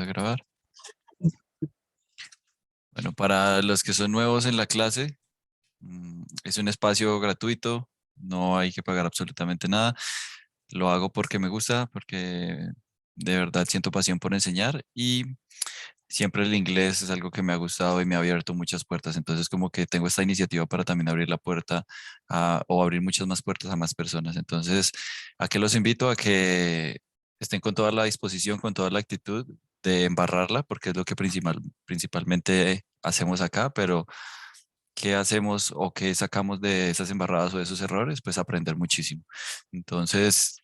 a grabar. Bueno, para los que son nuevos en la clase, es un espacio gratuito, no hay que pagar absolutamente nada. Lo hago porque me gusta, porque de verdad siento pasión por enseñar y siempre el inglés es algo que me ha gustado y me ha abierto muchas puertas. Entonces, como que tengo esta iniciativa para también abrir la puerta o abrir muchas más puertas a más personas. Entonces, ¿a qué los invito? A que estén con toda la disposición, con toda la actitud de embarrarla, porque es lo que principalmente hacemos acá, pero ¿qué hacemos o qué sacamos de esas embarradas o de esos errores? Pues aprender muchísimo. Entonces,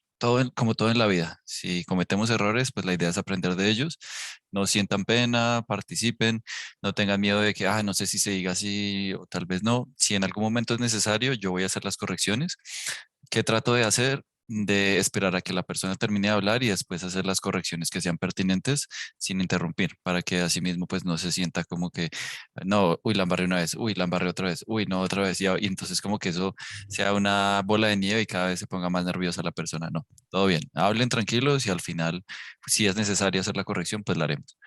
como todo en la vida, si cometemos errores, pues la idea es aprender de ellos. No sientan pena, participen, no tengan miedo de que, no sé si se diga así o tal vez no. Si en algún momento es necesario, yo voy a hacer las correcciones. ¿Qué trato de hacer? De esperar a que la persona termine de hablar y después hacer las correcciones que sean pertinentes sin interrumpir, para que así mismo pues no se sienta como que, no, uy, la embarré una vez, uy, la embarré otra vez, uy, no, otra vez, y entonces como que eso sea una bola de nieve y cada vez se ponga más nerviosa la persona. No, todo bien, hablen tranquilos y al final, pues, si es necesario hacer la corrección, pues la haremos.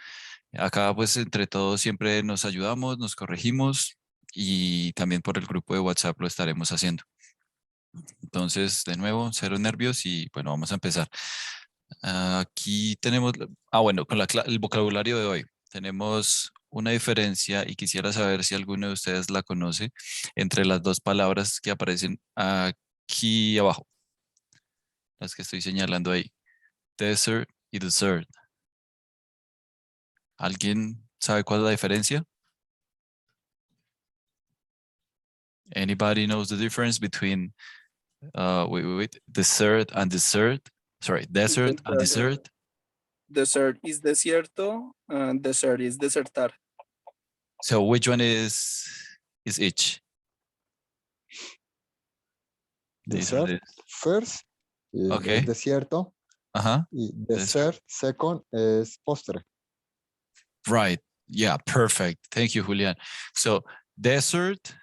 Acá pues entre todos siempre nos ayudamos, nos corregimos y también por el grupo de WhatsApp lo estaremos haciendo. Entonces, de nuevo, cero nervios y bueno, vamos a empezar. Aquí tenemos, bueno, con el vocabulario de hoy, tenemos una diferencia y quisiera saber si alguno de ustedes la conoce entre las dos palabras que aparecen aquí abajo, las que estoy señalando ahí, desert y dessert. ¿Alguien sabe cuál es la diferencia? Anybody knows the difference between dessert and dessert? Sorry, desert and dessert. Desert is desierto, and desert is desertar. So which one is each? Desert first Okay. es desierto y dessert second es postre. Right. Yeah, perfect. Thank you, Julian. So desert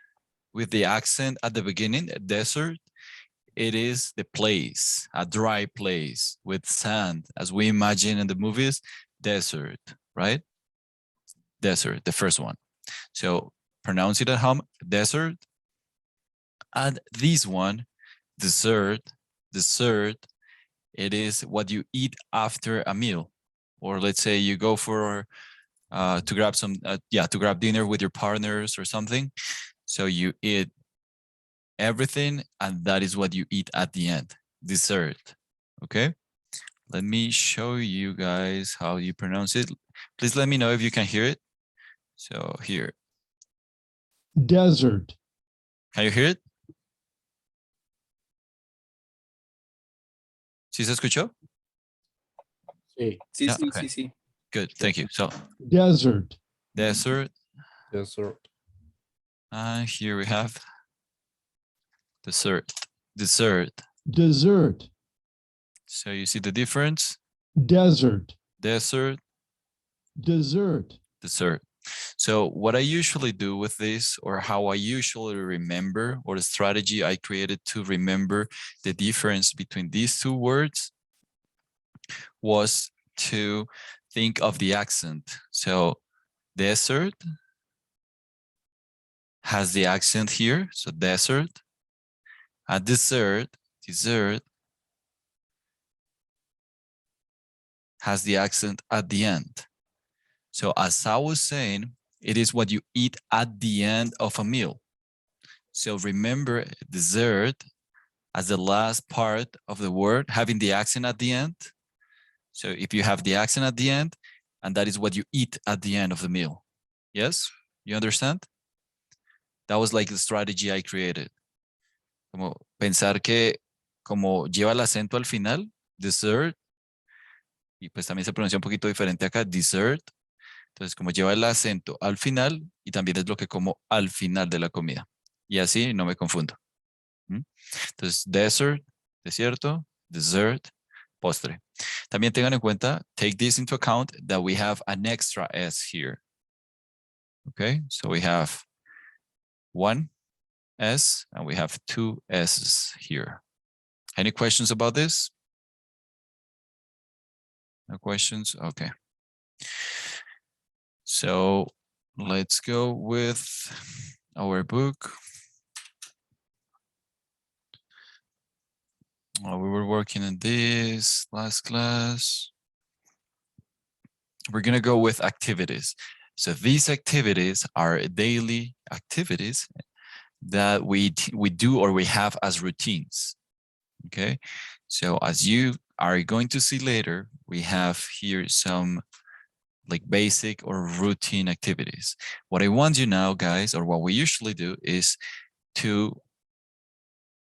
with the accent at the beginning, desert, it is the place, a dry place with sand, as we imagine in the movies, desert, right? Desert, the first one. So pronounce it at home, desert. And this one, dessert, it is what you eat after a meal. Or let's say you go for to grab to grab dinner with your partners or something. So you eat everything and that is what you eat at the end, dessert. Okay, let me show you guys how you pronounce it. Please let me know if you can hear it. So here, desert. can you hear it? ¿Sí se escuchó? Sí, sí. Good, thank you. So desert. And here we have dessert. So you see the difference? Desert. Dessert. So what I usually do with this, or how I usually remember, or the strategy I created to remember the difference between these two words, was to think of the accent. So desert has the accent here, so desert. A dessert has the accent at the end. So as I was saying, it is what you eat at the end of a meal. So remember dessert as the last part of the word, having the accent at the end. So if you have the accent at the end, and that is what you eat at the end of the meal. Yes, you understand? That was like the strategy I created. Como pensar que como lleva el acento al final, dessert, y pues también se pronuncia un poquito diferente acá, dessert. Entonces, como lleva el acento al final y también es lo que como al final de la comida. Y así no me confundo. Entonces, desierto, dessert, postre. También tengan en cuenta, take this into account that we have an extra S here. Okay, so we have one S and we have two S's here. Any questions about this? No questions? Okay. So let's go with our book. We were working on this last class. We're gonna go with activities. So these activities are daily activities that we do or we have as routines. Okay, so as you are going to see later, we have here some like basic or routine activities. What I want you now, guys, or what we usually do is to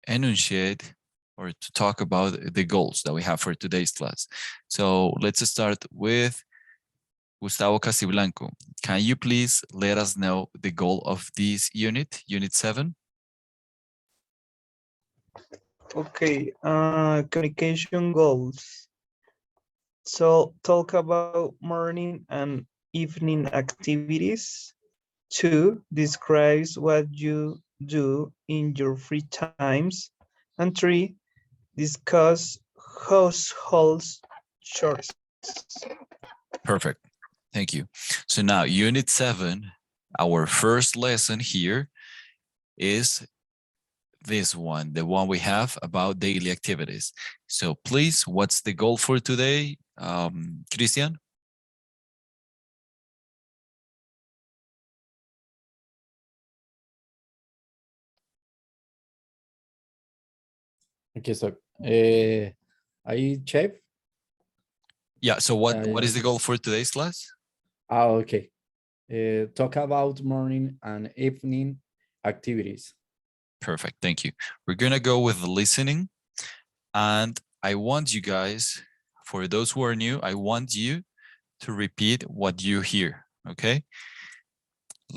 enunciate or to talk about the goals that we have for today's class. So let's start with Gustavo Casiblanco. Can you please let us know the goal of this unit, unit 7? Okay, communication goals. So talk about morning and evening activities. 2, describes what you do in your free times. And 3, discuss household chores. Perfect. Thank you. So now unit 7, our first lesson here is this one, the one we have about daily activities. So please, what's the goal for today, Christian? Okay, so I check. Yeah, so what is the goal for today's class? Okay. Talk about morning and evening activities. Perfect, thank you. We're gonna go with the listening, and I want you guys, for those who are new, I want you to repeat what you hear, okay?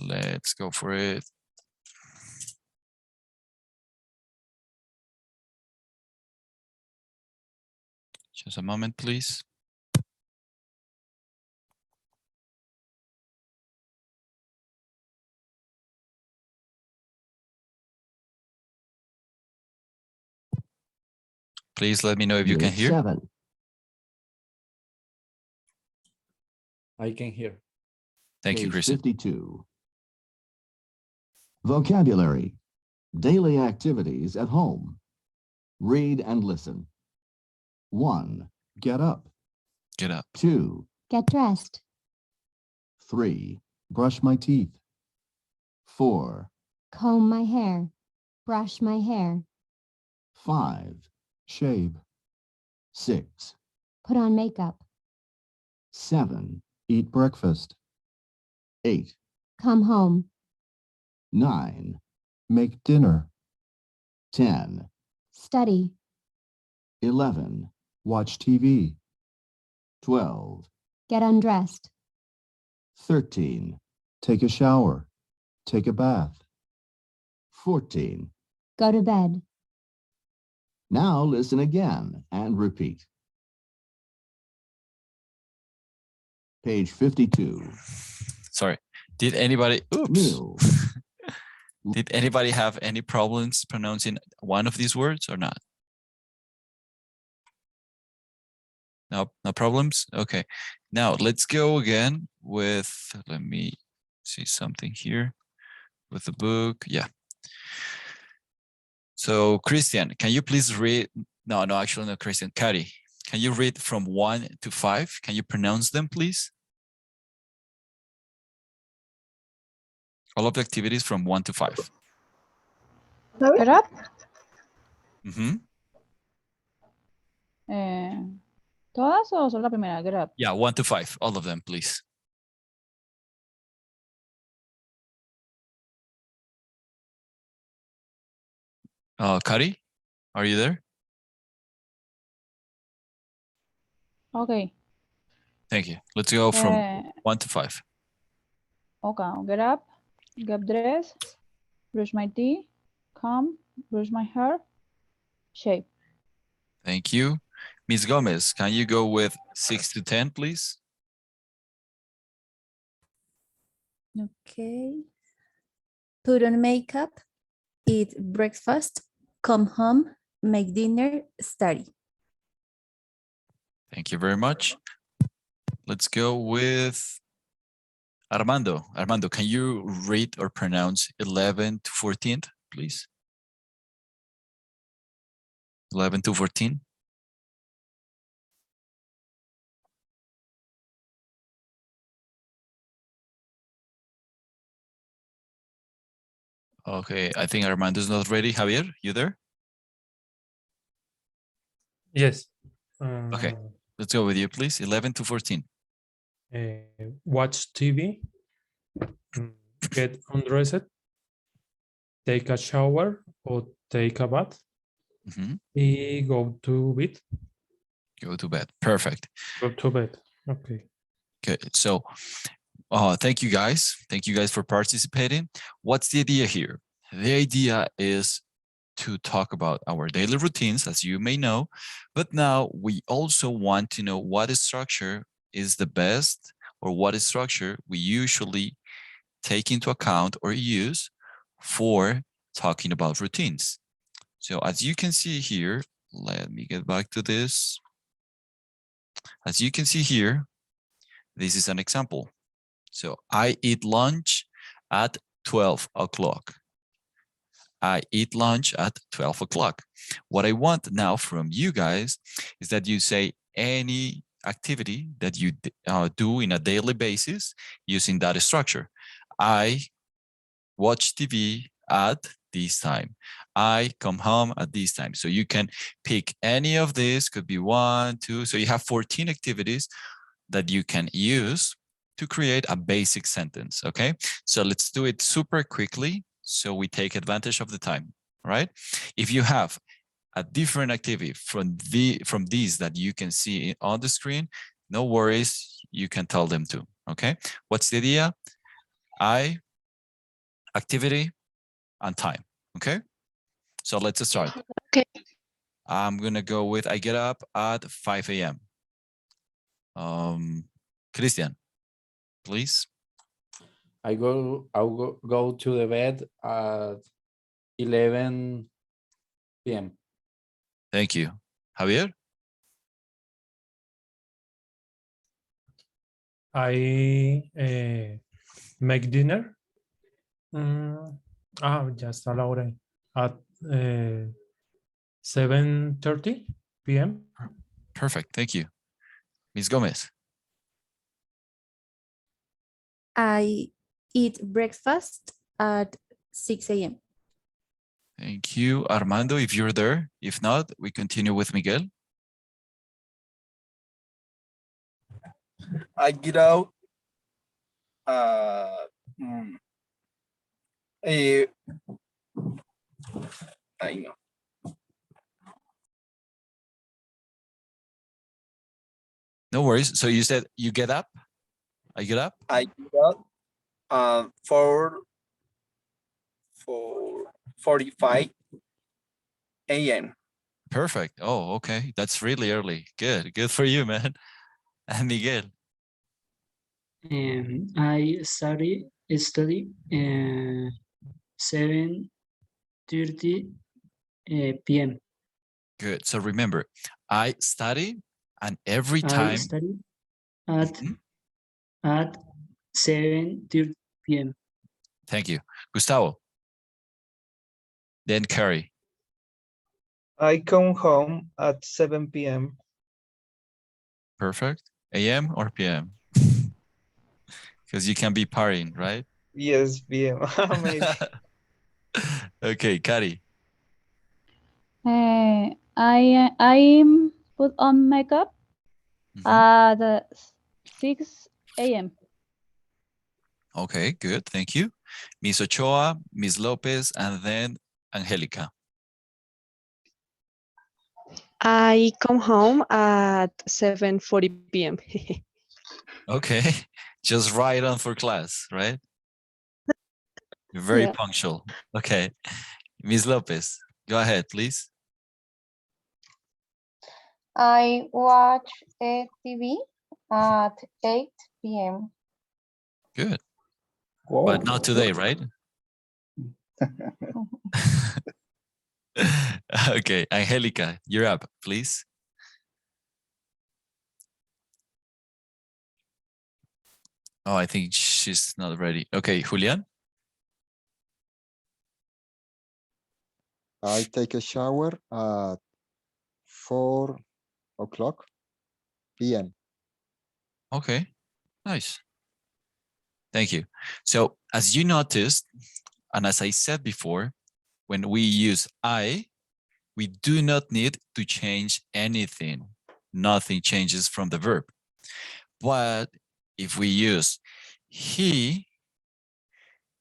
Let's go for it. Just a moment, please. Please let me know if you can hear. 7. I can hear. Thank you, Page Christian. 52. Vocabulary. Daily activities at home. Read and listen. 1. Get up. Get up. 2. Get dressed. 3. Brush my teeth. 4. Comb my hair. Brush my hair. 5. Shave. 6. Put on makeup. 7. Eat breakfast. 8. Come home. 9. Make dinner. 10. Study. 11. Watch TV. 12. Get undressed. 13. Take a shower. Take a bath. 14. Go to bed. Now listen again and repeat. Page 52. Sorry. Did anybody, oops. Meal. Did anybody have any problems pronouncing one of these words or not? No, no problems? Okay. Now let's go again with, let me see something here with the book. Yeah. So Christian, can you please read? No, actually no, Christian. Kari, can you read from 1 to 5? Can you pronounce them, please? All of the activities from 1 to 5. Get up. Mm-hmm. ¿Todas o solo la primera? Get up. Yeah, 1 to 5. All of them, please. Kari, are you there? Okay. Thank you. Let's go from 1 to 5. Okay. Get up. Get dressed. Brush my teeth. Comb. Brush my hair. Shave. Thank you. Ms. Gomez, can you go with 6 to 10, please? Okay. Put on makeup, eat breakfast, come home, make dinner, study. Thank you very much. Let's go with Armando, can you read or pronounce 11 to 14, please? 11 to 14. Okay, I think Armando's not ready. Javier, you there? Yes. Okay, let's go with you, please. 11 to 14. Watch TV, get undressed, take a shower or take a bath, go to bed. Go to bed. Perfect. Go to bed. Okay. Good. So thank you guys. Thank you guys for participating. What's the idea here? The idea is to talk about our daily routines, as you may know, but now we also want to know what structure is the best, or what structure we usually take into account or use for talking about routines. So as you can see here, let me get back to this. As you can see here, this is an example. So I eat lunch at 12 o'clock. I eat lunch at 12 o'clock. What I want now from you guys is that you say any activity that you do in a daily basis using that structure. I watch TV at this time. I come home at this time. So you can pick any of these, could be 1, 2. So you have 14 activities that you can use to create a basic sentence, okay? So let's do it super quickly so we take advantage of the time, right? If you have a different activity from these that you can see on the screen, no worries, you can tell them too, okay? What's the idea? I, activity, and time, okay? So let's start. Okay. I'm gonna go with, I get up at 5 a.m. Christian, please. I'll go to the bed at 11 p.m. Thank you. Javier? I make dinner. Just a la hora. At 7:30 p.m. Perfect. Thank you. Ms. Gomez? I eat breakfast at 6 a.m. Thank you. Armando, if you're there. If not, we continue with Miguel. I get out I know. No worries. So you said you get up? I get up? I get up 4:45 a.m. Perfect. Oh, okay. That's really early. Good. Good for you, man. And Miguel? I study 7:30 p.m. Good. So remember, I study, and every I time. study at 7:30 p.m. Thank you. Gustavo? Then Carrie. I come home at 7 p.m. Perfect. AM or PM? Because you can be partying, right? Yes, p.m. Maybe. Okay, Kari. I put on makeup at 6 a.m. Okay, good. Thank you. Miss Ochoa, Miss Lopez, and then Angelica. I come home at 7:40 p.m. Okay, just right on for class, right? You're very punctual. Okay, Miss Lopez, go ahead, please. I watch TV at 8 p.m. Good. Whoa. But not today, right? Okay, Angelica, you're up, please. Oh, I think she's not ready. Okay, Julian. I take a shower at 4 o'clock p.m. Okay, nice. Thank you. So as you noticed, and as I said before, when we use I, we do not need to change anything. Nothing changes from the verb. But if we use he,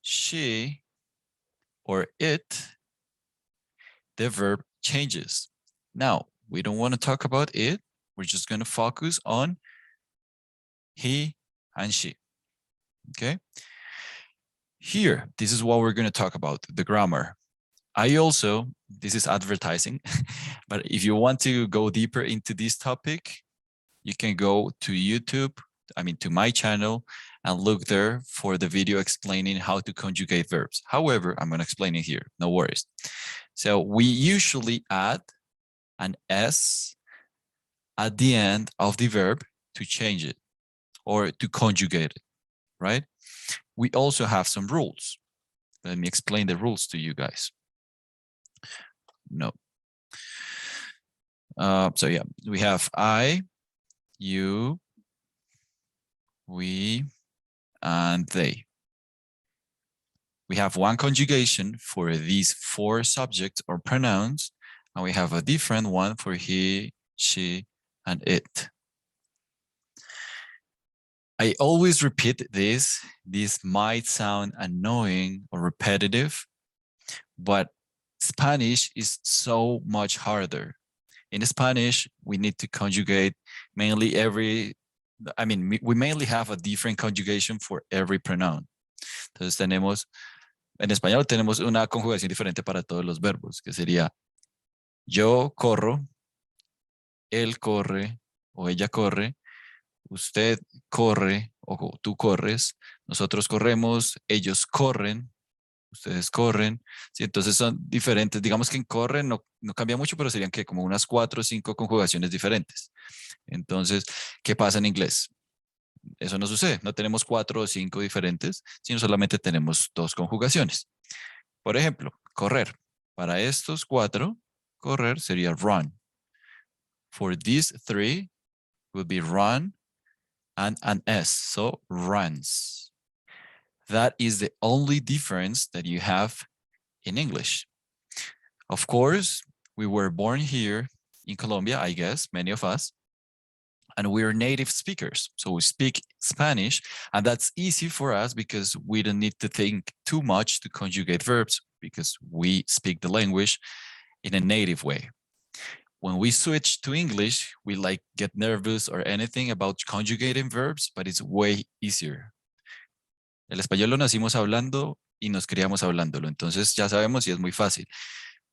she, or it, the verb changes. Now, we don't want to talk about it. We're just going to focus on he and she. Okay? Here, this is what we're going to talk about, the grammar. I also, this is advertising, but if you want to go deeper into this topic, you can go to YouTube, to my channel, and look there for the video explaining how to conjugate verbs. However, I'm going to explain it here, no worries. So we usually add an S at the end of the verb to change it or to conjugate it, right? We also have some rules. Let me explain the rules to you guys. No. So yeah, we have I, you, we, and they. We have one conjugation for these 4 subjects or pronouns, and we have a different one for he, she, and it. I always repeat this. This might sound annoying or repetitive, but Spanish is so much harder. In Spanish, we need to conjugate mainly we mainly have a different conjugation for every pronoun. Entonces en español tenemos una conjugación diferente para todos los verbos, que sería yo corro, él corre o ella corre, usted corre o tú corres, nosotros corremos, ellos corren, ustedes corren. Sí, entonces son diferentes. Digamos que en corren no cambia mucho, pero serían que como unas 4 o 5 conjugaciones diferentes. Entonces, ¿qué pasa en inglés? Eso no sucede. No tenemos 4 o 5 diferentes, sino solamente tenemos 2 conjugaciones. Por ejemplo, correr. Para estos 4, correr sería run. For these 3, would be run and an S, so runs. That is the only difference that you have in English. Of course, we were born here in Colombia, I guess, many of us, and we're native speakers. So we speak Spanish, and that's easy for us because we don't need to think too much to conjugate verbs because we speak the language in a native way. When we switch to English, we get nervous or anything about conjugating verbs, but it's way easier. El español lo nacimos hablando y nos criamos hablándolo. Entonces ya sabemos y es muy fácil.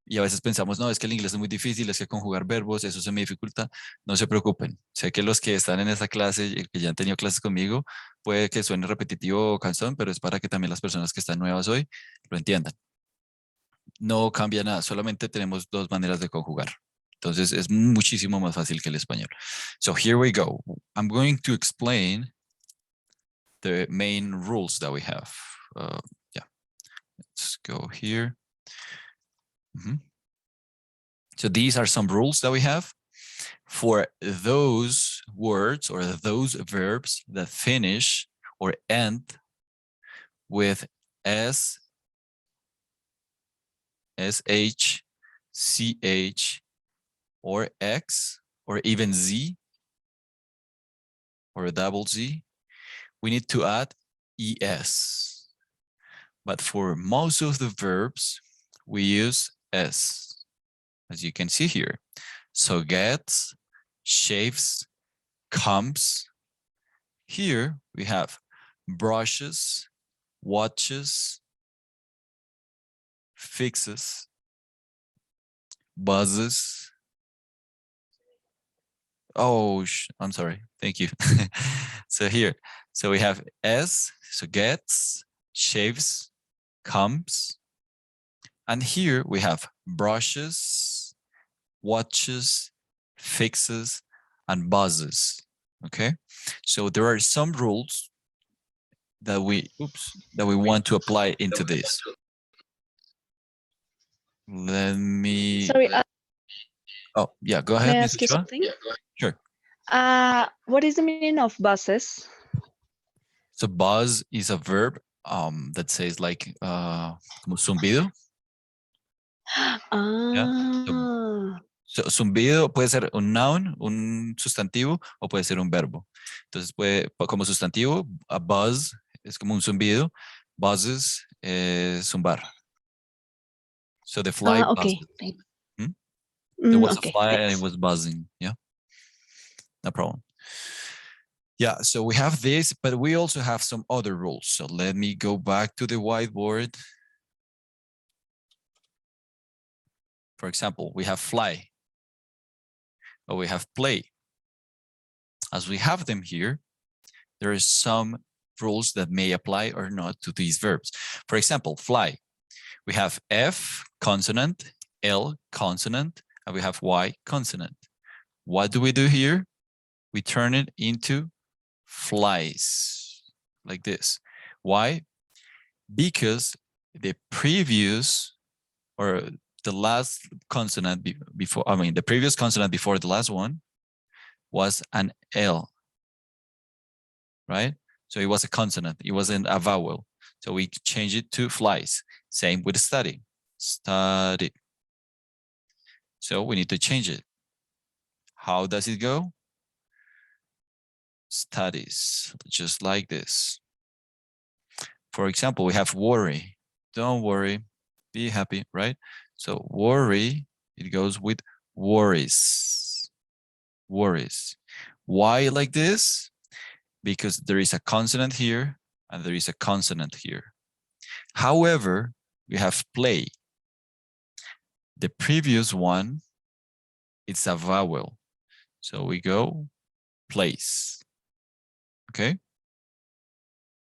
Y a veces pensamos, no, es que el inglés es muy difícil, es que conjugar verbos, eso se me dificulta. No se preocupen. Sé que los que están en esta clase y que ya han tenido clases conmigo, puede que suene repetitivo o cansón, pero es para que también las personas que están nuevas hoy lo entiendan. No cambia nada, solamente tenemos 2 maneras de conjugar. Entonces es muchísimo más fácil que el español. So here we go. I'm going to explain the main rules that we have. Yeah, let's go here. So these are some rules that we have for those words or those verbs that finish or end with S, SH, CH, or X, or even Z, or a double Z. We need to add ES. But for most of the verbs, we use S, as you can see here. So gets, shaves, comes. Here we have brushes, watches, fixes, buzzes. Oh, I'm sorry. Thank you. So here, so we have S, so gets, shaves, comes. And here we have brushes, watches, fixes, and buzzes. Okay, so there are some rules that we want to apply into this? Let me. Sorry, Oh, yeah, go ahead, may I Ms. ask you Ochoa. something? Sure. What is the meaning of buses? So buzz is a verb that says like como zumbido. So, zumbido puede ser un noun, un sustantivo, o puede ser un verbo. Entonces, como sustantivo, a buzz es como un zumbido. Buzzes es zumbar. So the fly Okay. buzzed. There was Okay, a fly and it thanks. was buzzing. Yeah, no problem. Yeah, so we have this, but we also have some other rules. So let me go back to the whiteboard. For example, we have fly, or we have play. As we have them here, there are some rules that may apply or not to these verbs. For example, fly. We have F consonant, L consonant, and we have Y consonant. What do we do here? We turn it into flies, like this. Why? Because the previous, or the last consonant before, the previous consonant before the last one was an L, right? So it was a consonant, it wasn't a vowel. So we change it to flies. Same with study, study. So we need to change it. How does it go? Studies, just like this. For example, we have worry. Don't worry, be happy, right? So worry, it goes with worries. Worries. Why like this? Because there is a consonant here and there is a consonant here. However, we have play. The previous one, it's a vowel. So we go place. Okay?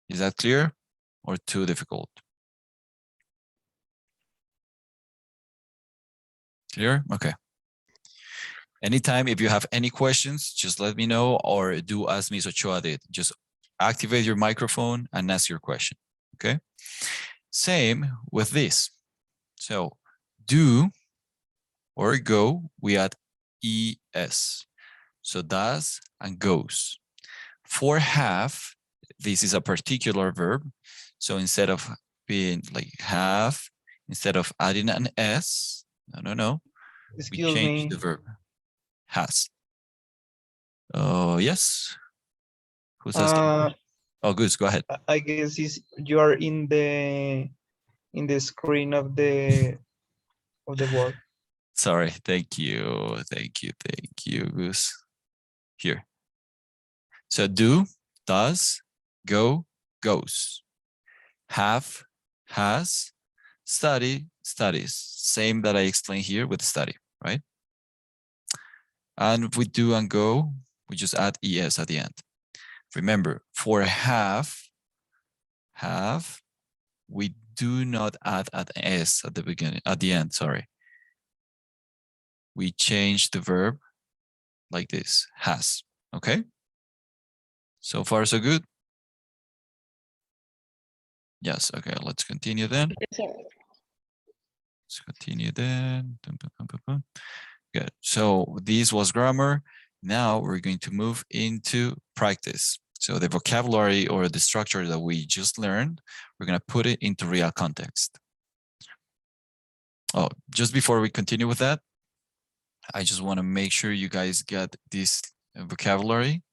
Is that clear or too difficult? Clear? Okay. Anytime, if you have any questions, just let me know, or do as Ms. Ochoa did. Just activate your microphone and ask your question, okay? Same with this. So do or go, we add es. So does and goes. For have, this is a particular verb. So instead of being like have, instead of adding an s, no. We change the verb. Has. Oh, yes. Who's asking? Oh, Goose, go ahead. I guess you are in the screen of the word. Sorry, thank you, Goose. Here. So do, does, go, goes. Have, has, study, studies. Same that I explained here with study, right? And if we do and go, we just add es at the end. Remember, for have, we do not add an s at the beginning, at the end, sorry. We change the verb like this, has, okay? So far, so good? Yes, okay, let's continue then. Let's continue then. Good, so this was grammar. Now we're going to move into practice. So the vocabulary or the structure that we just learned, we're gonna put it into real context. Oh, just before we continue with that, I just wanna make sure you guys get this vocabulary.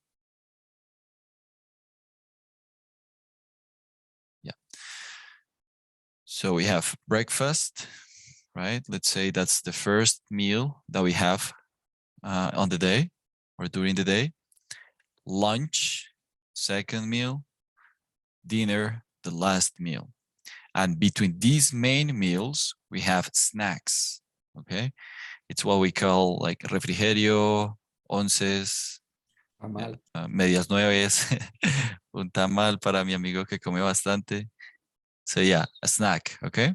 Yeah. So we have breakfast, right? Let's say that's the first meal that we have on the day or during the day. Lunch, second meal. Dinner, the last meal. And between these main meals, we have snacks, okay? It's what we call like refrigerio, onces, medias nueves, un tamal para mi amigo que come bastante. So yeah, a snack, okay?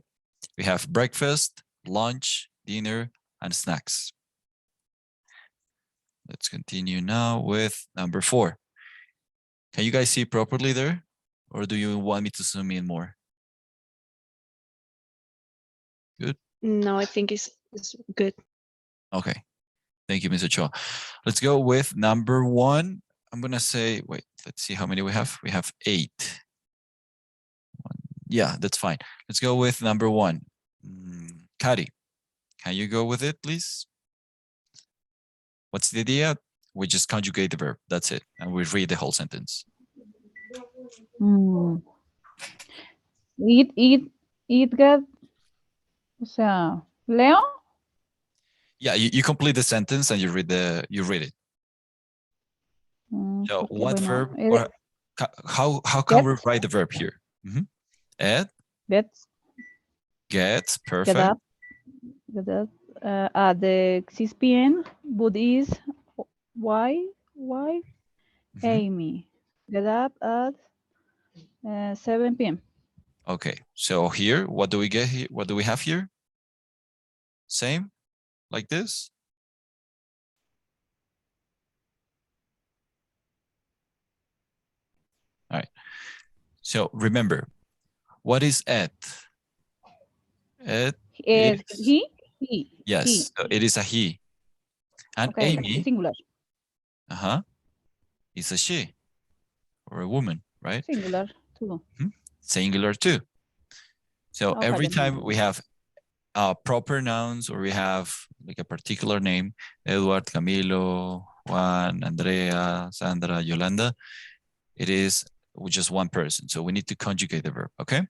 We have breakfast, lunch, dinner, and snacks. Let's continue now with number 4. Can you guys see properly there? Or do you want me to zoom in more? Good. No, I think it's good. Okay. Thank you, Ms. Ochoa. Let's go with number 1. I'm going to say, wait, let's see how many we have. We have 8. Yeah, that's fine. Let's go with number 1. Kari, can you go with it, please? What's the idea? We just conjugate the verb. That's it. And we read the whole sentence. It got, o sea, Leo? Yeah, you complete the sentence and you read it. So what verb, or how can we write the verb here? Ed? Gets, perfect. Get up at the 6 p.m. but is Amy. Get up at 7 p.m. Okay, so here, what do we get here? What do we have here? Same, like this? All right. So remember, what is Ed? Ed is he. Yes, He. so it is a he. And Okay, Amy, singular. is a she or a woman, right? Singular too. Singular too. So Okay, every then. time we have proper nouns or we have like a particular name, Edward, Camilo, Juan, Andrea, Sandra, Yolanda, it is with just one person. So we need to conjugate the verb, okay?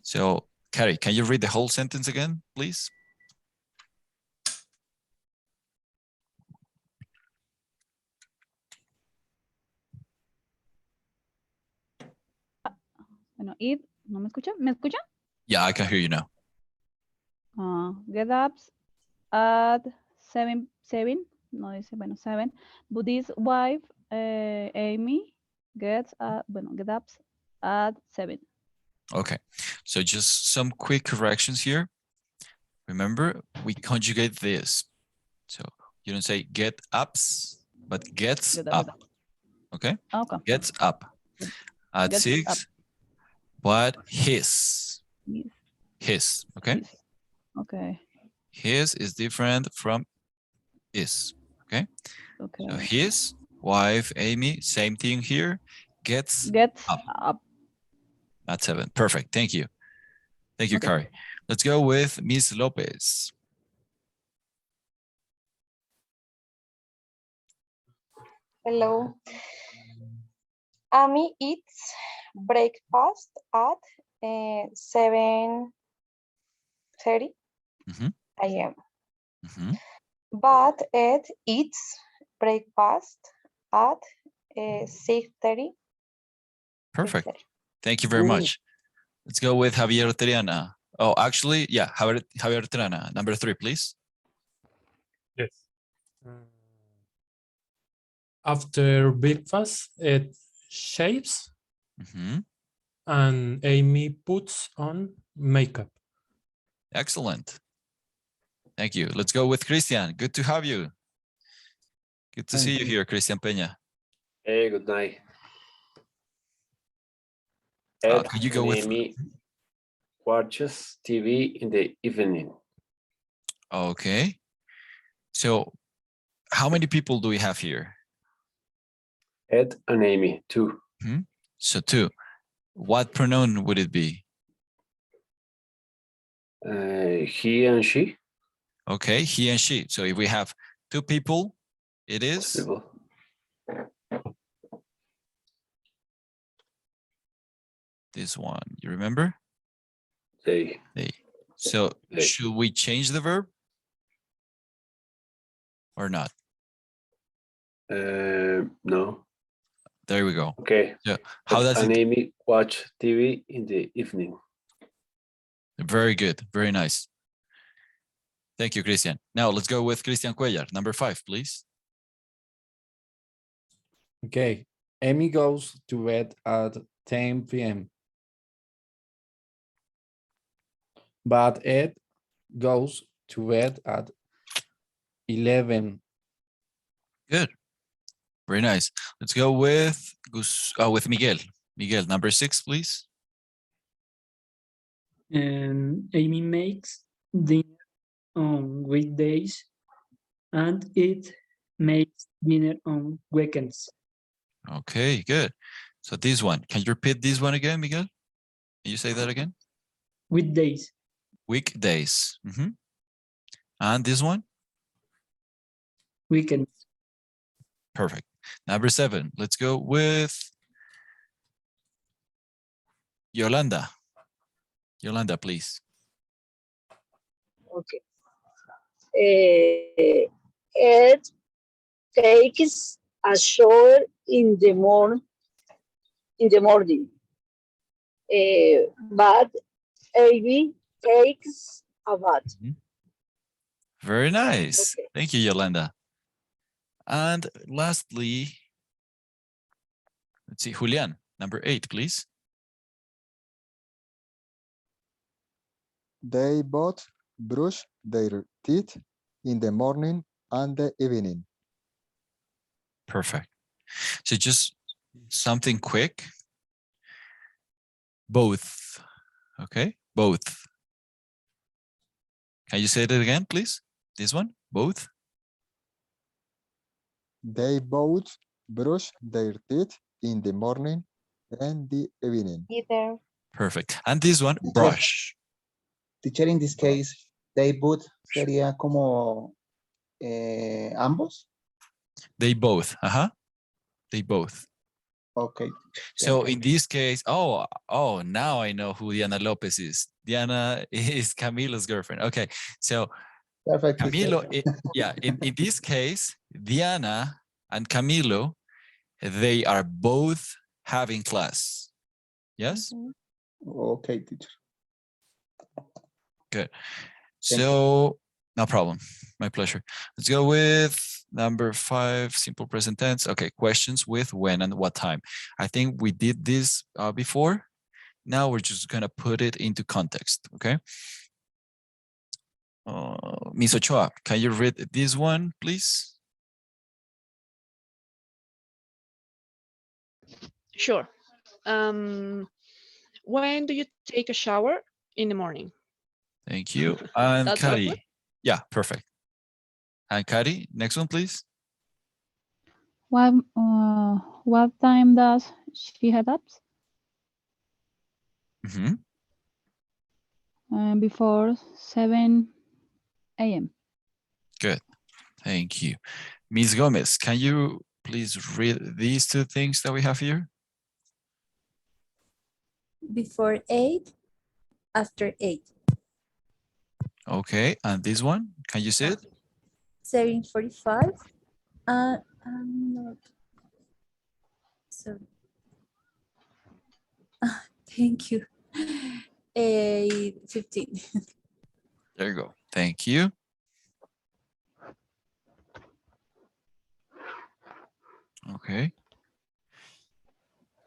So Carrie, can you read the whole sentence again, please? Bueno, it, ¿no me escucha? ¿Me escucha? Yeah, I can hear you now. Get up at 7, no dice, bueno, 7, but his wife, Amy, get up at 7. Okay, so just some quick corrections here. Remember, we conjugate this. So you don't say get ups, but gets up. Okay? Okay. Gets up at Gets 6, up. but his. Okay? Okay. His is different from is. Okay? Okay. So his wife, Amy, same thing here, gets up. At 7. Perfect. Thank you. Thank you, Kari. Let's go with Miss Lopez. Hello. Amy eats breakfast at 7:30 a.m. But Ed eats breakfast at 6:30. Perfect. Thank you very much. Let's go with Javier Triana. Oh, actually, yeah, Javier Triana. Number 3, please. Yes. After breakfast, it shaves and Amy puts on makeup. Excellent. Thank you. Let's go with Christian. Good to have you. Good to see you here, Christian Peña. Hey, good night. Ed could you go with Amy watches TV in the evening. Okay. So how many people do we have here? Ed and Amy, 2. So 2. What pronoun would it be? He and she. Okay, he and she. So if we have 2 people, it is this one. You remember? They. So should we change the verb or not? No. There we go. Okay. Yeah. How does and it? Amy watch TV in the evening. Very good. Very nice. Thank you, Christian. Now let's go with Christian Cuellar. Number 5, please. Okay. Amy goes to bed at 10 p.m. But Ed goes to bed at 11. Good. Very nice. Let's go with Miguel. Miguel, number 6, please. Amy makes dinner on weekdays and it makes dinner on weekends. Okay, good. So this one, can you repeat this one again, Miguel? Can you say that again? Weekdays. Weekdays. And this one? Weekends. Perfect. Number 7, let's go with Yolanda. Yolanda, please. Okay. Ed takes a shower in the morning. But Ivy takes a bath. Very nice. Okay. Thank you, Yolanda. And lastly, let's see, Julian, number 8, please. They both brush their teeth in the morning and the evening. Perfect. So just something quick. Both. Okay, both. Can you say that again, please? This one, both. They both brush their teeth in the morning and the evening. Either. Perfect. And this one, brush. Teacher, in this case, they both sería como ambos. They both. They both. Okay. So in this case, oh, now I know who Diana Lopez is. Diana is Camilo's girlfriend. Okay, so perfect. Camilo, in this case, Diana and Camilo, they are both having class. Yes? Okay, teacher. Good. So no problem. My pleasure. Let's go with number 5, simple present tense. Okay, questions with when and what time. I think we did this before. Now we're just gonna put it into context, okay? Miss Ochoa, can you read this one, please? Sure. When do you take a shower? In the morning. Thank you. And That's awkward. Kari. Yeah, perfect. And Kari, next one, please. What time does she head up? Before 7 a.m. Good. Thank you. Ms. Gomez, can you please read these 2 things that we have here? Before 8, after 8. Okay, and this one, can you see it? 7:45. I'm not. Sorry. Thank you. 8:15. There you go. Thank you. Okay.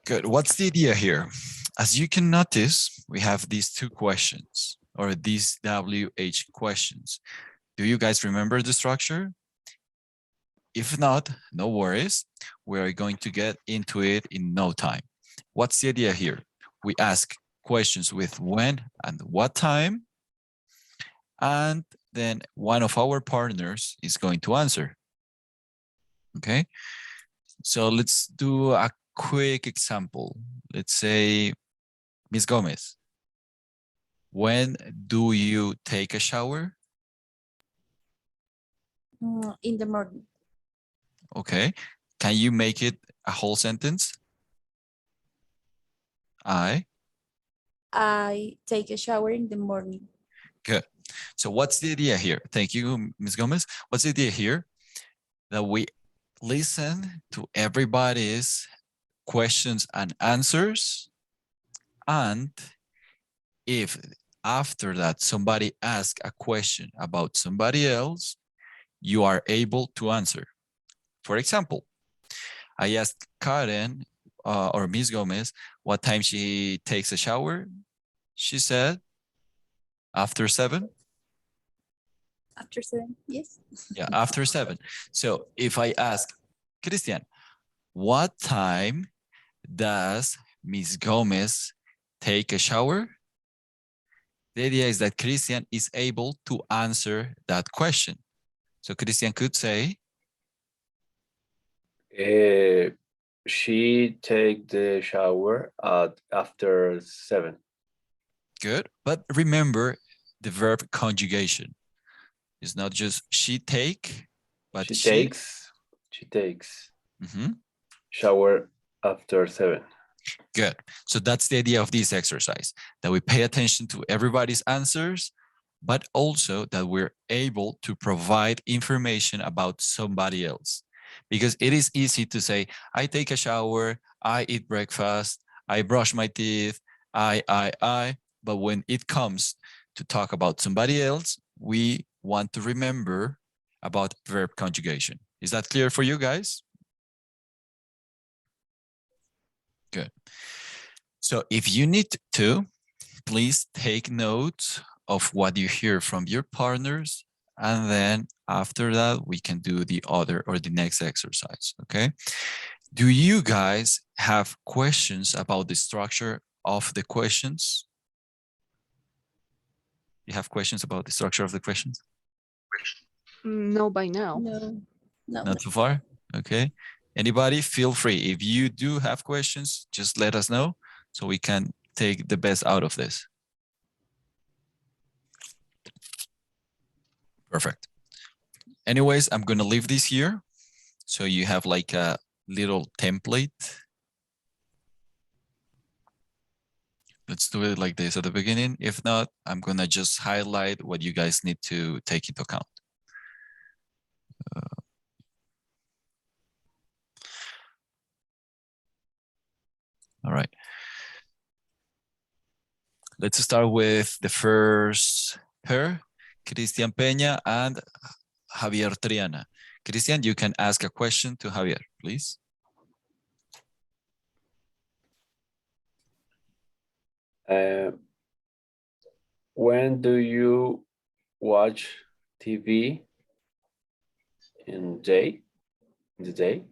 Good. What's the idea here? As you can notice, we have these 2 questions or these WH questions. Do you guys remember the structure? If not, no worries. We are going to get into it in no time. What's the idea here? We ask questions with when and what time, and then one of our partners is going to answer. Okay, so let's do a quick example. Let's say, Ms. Gomez, when do you take a shower? In the morning. Okay, can you make it a whole sentence? I take a shower in the morning. Good. So what's the idea here? Thank you, Ms. Gomez. What's the idea here? That we listen to everybody's questions and answers. And if after that somebody asks a question about somebody else, you are able to answer. For example, I asked Karen or Ms. Gomez what time she takes a shower. She said after 7. After 7, yes. Yeah, after 7. So if I ask Christian, what time does Miss Gomez take a shower? The idea is that Christian is able to answer that question. So Christian could say, She take the shower after 7. good, but remember the verb conjugation. It's not just she take, but She takes shower after 7. Good. So that's the idea of this exercise, that we pay attention to everybody's answers, but also that we're able to provide information about somebody else. Because it is easy to say, I take a shower, I eat breakfast, I brush my teeth, but when it comes to talk about somebody else, we want to remember about verb conjugation. Is that clear for you guys? Good. So if you need to, please take notes of what you hear from your partners. And then after that, we can do the other or the next exercise, okay? Do you guys have questions about the structure of the questions? You have questions about the structure of the questions? No, by now. No, no. Not so far? Okay. Anybody, feel free. If you do have questions, just let us know so we can take the best out of this. Perfect. Anyways, I'm going to leave this here. So you have like a little template. Let's do it like this at the beginning. If not, I'm going to just highlight what you guys need to take into account. All right. Let's start with the first pair, Cristian Peña and Javier Triana. Cristian, you can ask a question to Javier, please. When do you watch TV in the day?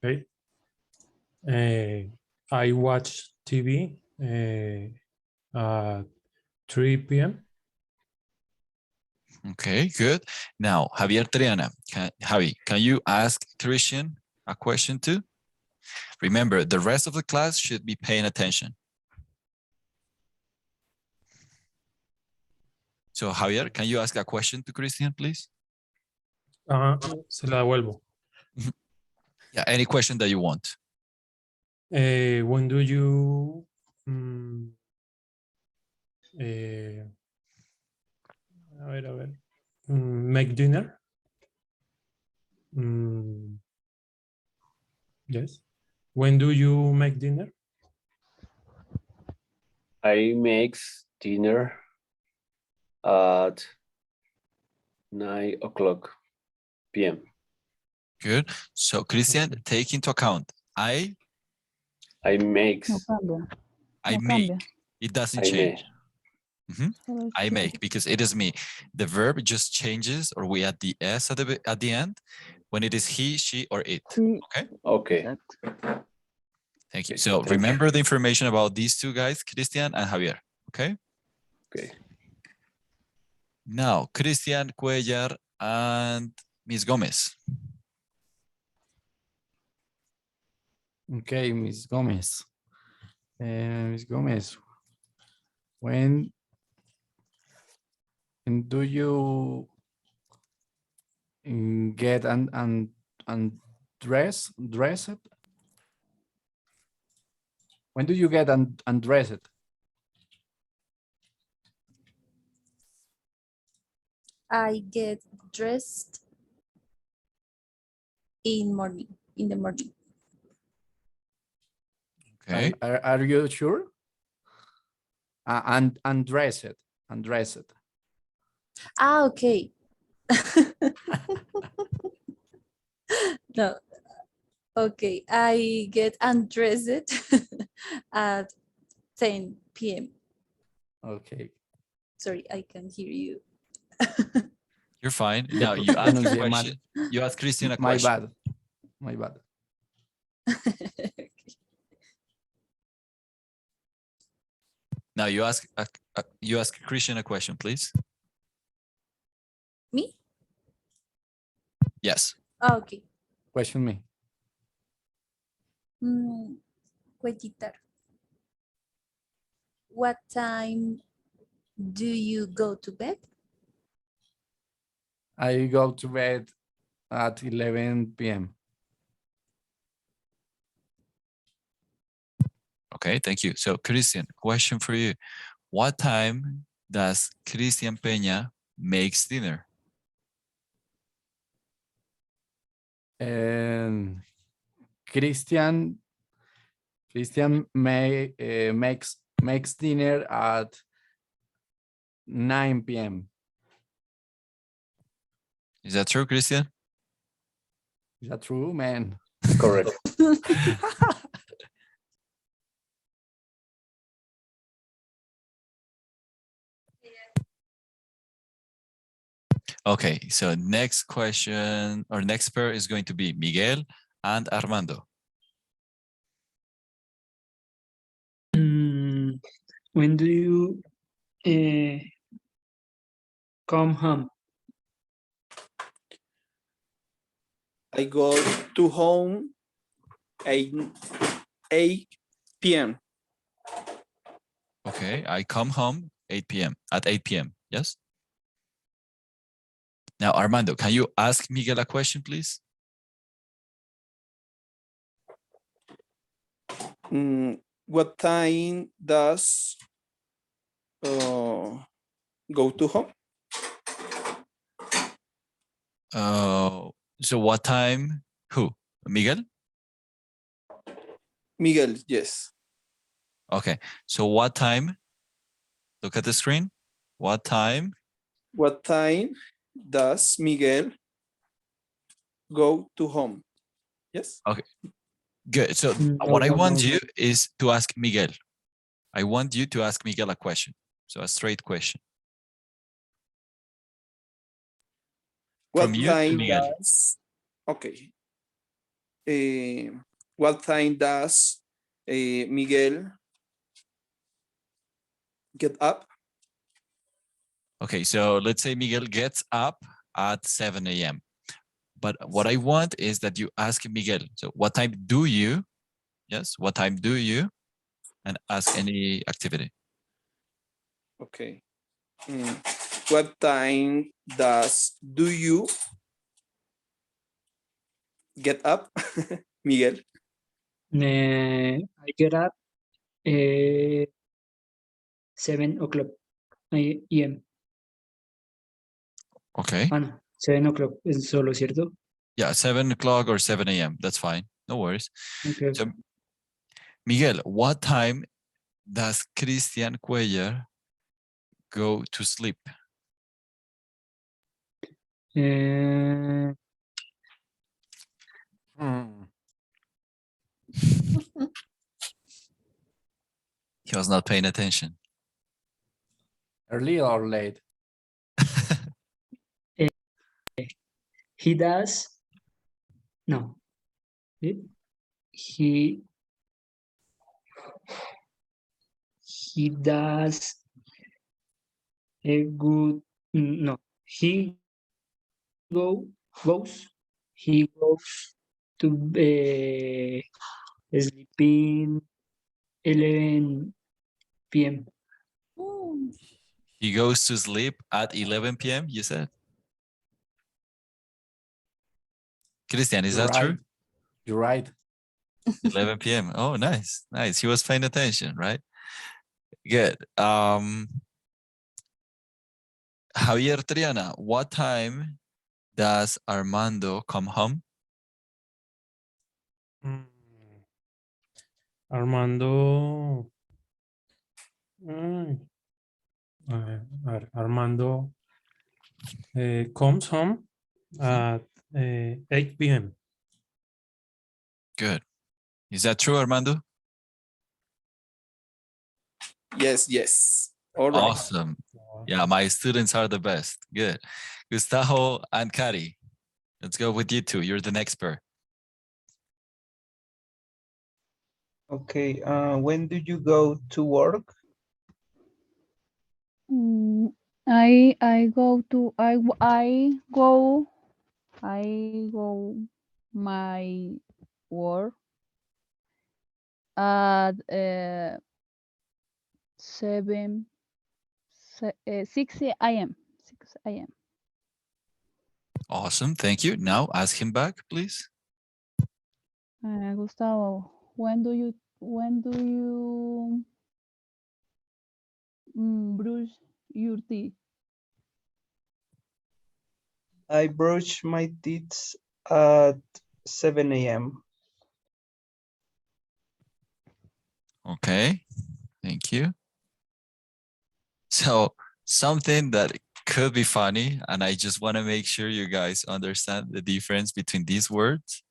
Okay. I watch TV at 3 p.m. Okay, good. Now, Javier Triana, Javi, can you ask Christian a question too? Remember, the rest of the class should be paying attention. So, Javier, can you ask a question to Christian, please? Se la devuelvo. Yeah, any question that you want. When do you a ver. Make dinner? Yes. When do you make dinner? I makes dinner at 9:00 p.m. Good. So, Christian, take into account. I makes. No cambia. I No make. cambia. It doesn't I change. Solo I es make, because it is me. The verb just changes, or we add the S at the end when it is he, she, or it. Okay? Okay. Exacto. Thank you. So remember the information about these two guys, Christian and Javier. Okay? Okay. Now, Christian Cuellar and Miss Gomez. Okay, Miss Gomez. Miss Gomez, when do you get and dressed? When do you get undressed? I get dressed in the morning. Okay. Are you sure? And undressed. Okay. No. Okay, I get undressed at 10 p.m. Okay. Sorry, I can hear you. You're fine. Now you ask a Pronuncié mal. question. You ask Christian a My question. bad. My bad. Now you ask Christian a question, please. Me? Yes. Ah, okay. Question me. Cuellitar. What time do you go to bed? I go to bed at 11 p.m. Okay, thank you. So Christian, question for you. What time does Christian Peña makes dinner? And Christian makes dinner at 9 p.m. Is that true, Christian? Is that true, man? Correct. Okay, so next question or next pair is going to be Miguel and Armando. When do you come home? I go to home 8 p.m. Okay, I come home 8 p.m. at 8 p.m. Yes? Now, Armando, can you ask Miguel a question, please? What time does go to home? So what time? Who? Miguel? Miguel, yes. Okay, so what time? Look at the screen. What time? What time does Miguel go to home? Yes. Okay, good. So what I want you is to ask Miguel. I want you to ask Miguel a question. So a straight question. What From you to time Miguel. does? Okay. What time does Miguel get up? Okay, so let's say Miguel gets up at 7 a.m. But what I want is that you ask Miguel, so what time do you, yes, what time do you, and ask any activity. Okay. What time do you get up, Miguel? I get up 7 o'clock a.m. Okay. Ah, no, 7 o'clock es solo, ¿cierto? Yeah, 7 o'clock or 7 a.m. That's fine. No worries. Okay. So, Miguel, what time does Christian Cuellar go to sleep? He was not paying attention. Early or late? He does. No. He does a good. No. He goes to sleeping 11 p.m. He goes to sleep at 11 p.m., you said? Christian, is You're that right. true? You're right. 11 p.m. Oh, nice. Nice. He was paying attention, right? Good. Javier Triana, what time does Armando come home? Armando. Armando comes home at 8 p.m. Good. Is that true, Armando? Yes. All right. Awesome. Yeah, my students are the best. Good. Gustavo and Kari, let's go with you two. You're the next pair. Okay. When do you go to work? I go my work at 6 a.m. 6 a.m. Awesome. Thank you. Now ask him back, please. Gustavo, when do you brush your teeth? I brush my teeth at 7 a.m. Okay. Thank you. So something that could be funny, and I just want to make sure you guys understand the difference between these words.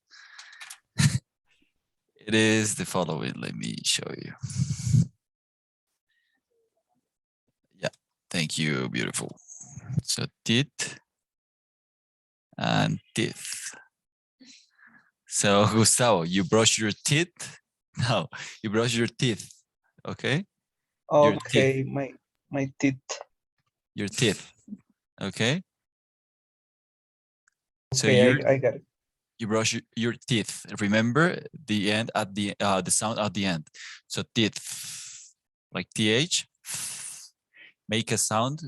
It is the following. Let me show you. Yeah, thank you. Beautiful. So teeth and teeth. So Gustavo, you brush your teeth? No, you brush your teeth. Okay? Your teeth. Okay, my teeth. Your teeth. Okay? So Okay, I got it. you brush your teeth. Remember the end at the sound at the end. So teeth, like th. Make a sound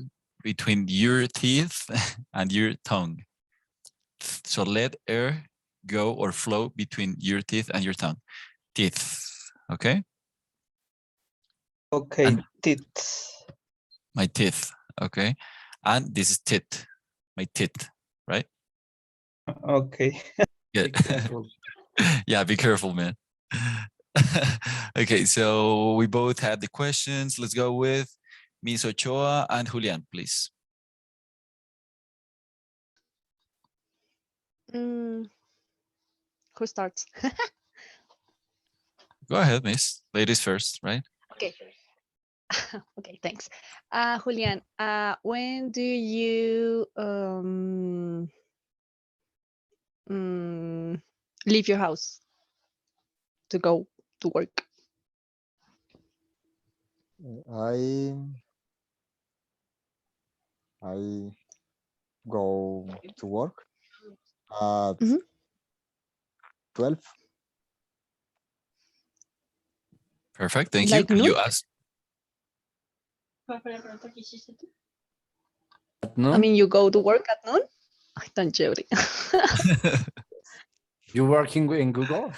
between your teeth and your tongue. So let air go or flow between your teeth and your tongue. Teeth. Okay. Okay, and teeth. my teeth. Okay. And this is teeth. My teeth. Right. Okay. Yeah. Yeah. Be careful, man. Okay. So we both had the questions. Let's go with Miss Ochoa and Julian, please. Who starts? Go ahead, Miss. Ladies first, right? Okay. Okay, thanks. Julian, when do you leave your house to go to work? I go to work at 12. Perfect. Thank you. Like Can noon? you ask? No? I mean, you go to work at noon? Ay, tan chévere. You working in Google?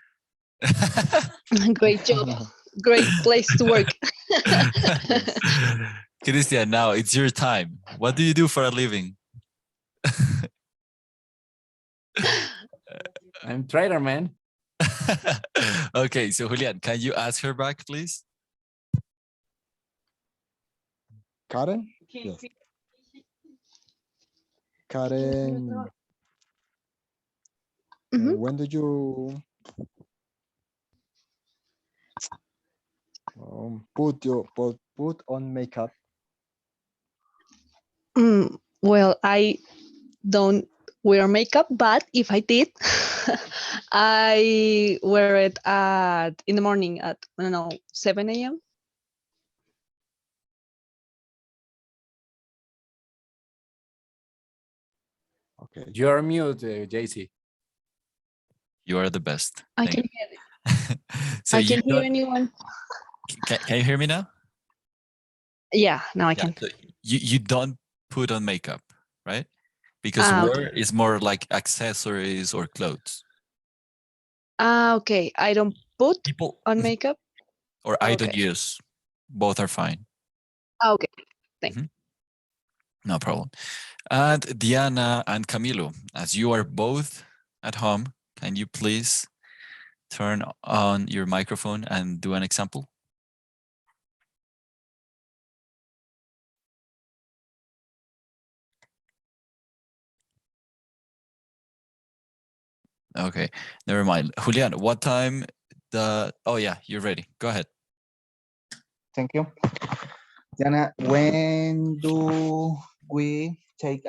Great job. Great place to work. Christian, now it's your time. What do you do for a living? I'm trader, man. Okay, so Julian, can you ask her back, please? Karen? Yes. Karen, when do you put on makeup? Well, I don't wear makeup, but if I did, I wear it in the morning at, I don't know, 7 a.m. Okay. You're mute, JC. You are the best. I Thank can you. hear it. So I you can hear don't, anyone. can you hear me now? Yeah, now I Yeah. can. So you don't put on makeup, right? Because Okay. wear is more like accessories or clothes. Okay. I don't put People on makeup. or I don't Okay. use. Both are fine. Okay. Thanks. No problem. And Diana and Camilo, as you are both at home, can you please turn on your microphone and do an example? Okay, never mind. Julian, what time oh yeah, you're ready. Go ahead. Thank you. Diana, when do we take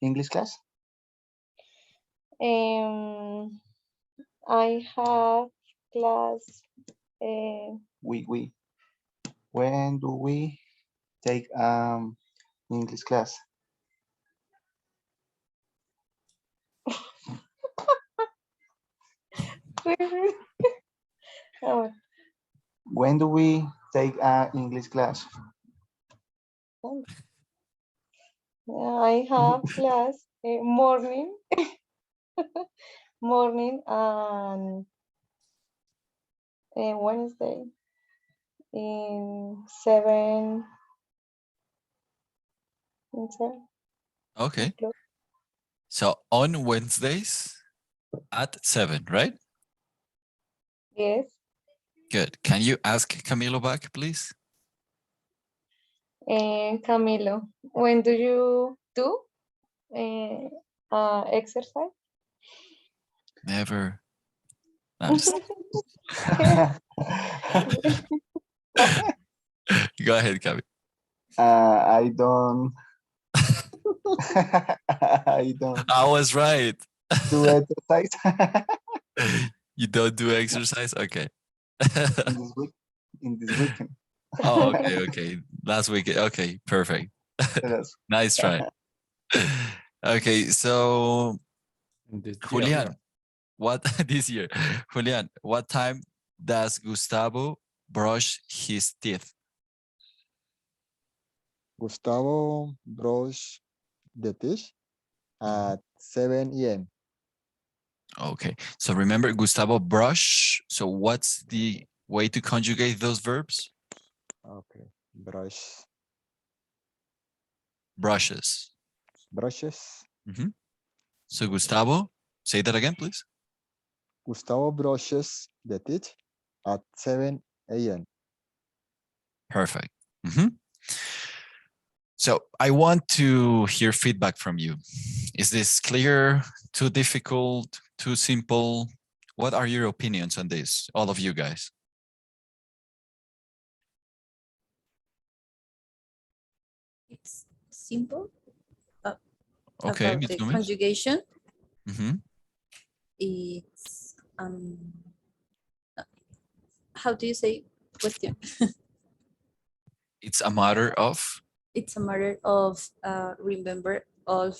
English class? I have class We. When do we take English class? When do we take English class? I have class morning, morning and Wednesday in 7. In 7. Okay. o'clock. So on Wednesdays at 7, right? Yes. Good. Can you ask Camilo back, please? Camilo, when do you do exercise? Never. No, I'm just- Go ahead, Camilo. I don't. I don't I was right. do exercise You don't do exercise? Okay. in this week. In this weekend. Oh, okay. Last week. Okay, perfect. Yes. Nice try. Okay, so Julian, what this year? Julian, what time does Gustavo brush his teeth? Gustavo brush the teeth at 7 a.m. Okay, so remember Gustavo brush. So what's the way to conjugate those verbs? Okay. Brush. Brushes. Brushes. So Gustavo, say that again, please. Gustavo brushes the teeth at 7 a.m. Perfect. So I want to hear feedback from you. Is this clear? Too difficult? Too simple? What are your opinions on this, all of you guys? It's simple. Okay, About Ms. the Gomez. conjugation. Mhm. It's how do you say question? It's a matter of? It's a matter of remember all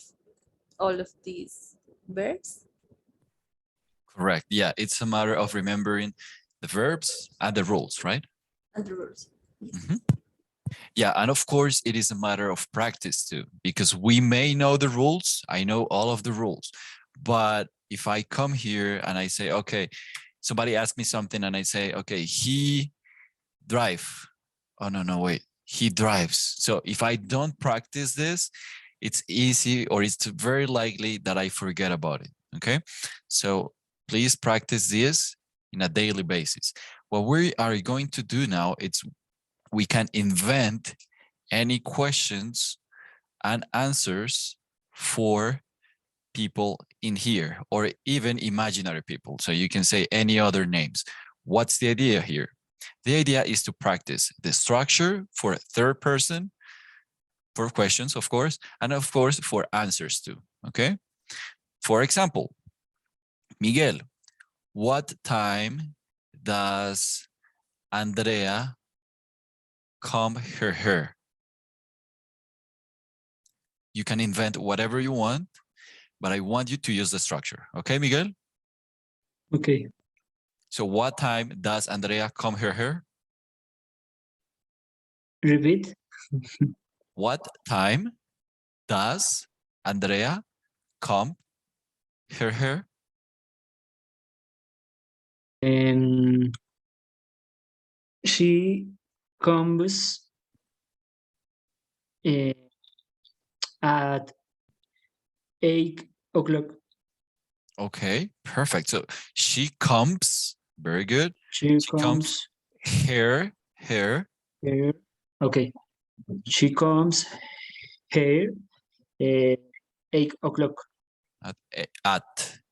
of these verbs. Correct. Yeah, it's a matter of remembering the verbs and the rules, right? And the rules. Yeah, and of course, it is a matter of practice too, because we may know the rules. I know all of the rules, but if I come here and I say, okay, somebody asked me something and I say, okay, he drive. Oh, no, wait, he drives. So if I don't practice this, it's easy or it's very likely that I forget about it, okay? So please practice this in a daily basis. What we are going to do now, it's we can invent any questions and answers for people in here or even imaginary people. So you can say any other names. What's the idea here? The idea is to practice the structure for third person, for questions, of course, and of course for answers too, okay? For example, Miguel, what time does Andrea comb her hair? You can invent whatever you want, but I want you to use the structure. Okay, Miguel? Okay. So what time does Andrea comb her hair? Repeat. What time does Andrea comb her hair? She comes at 8 o'clock. Okay, perfect. So she combs, very good. She combs hair. Hair. Okay. She comes here 8 o'clock. At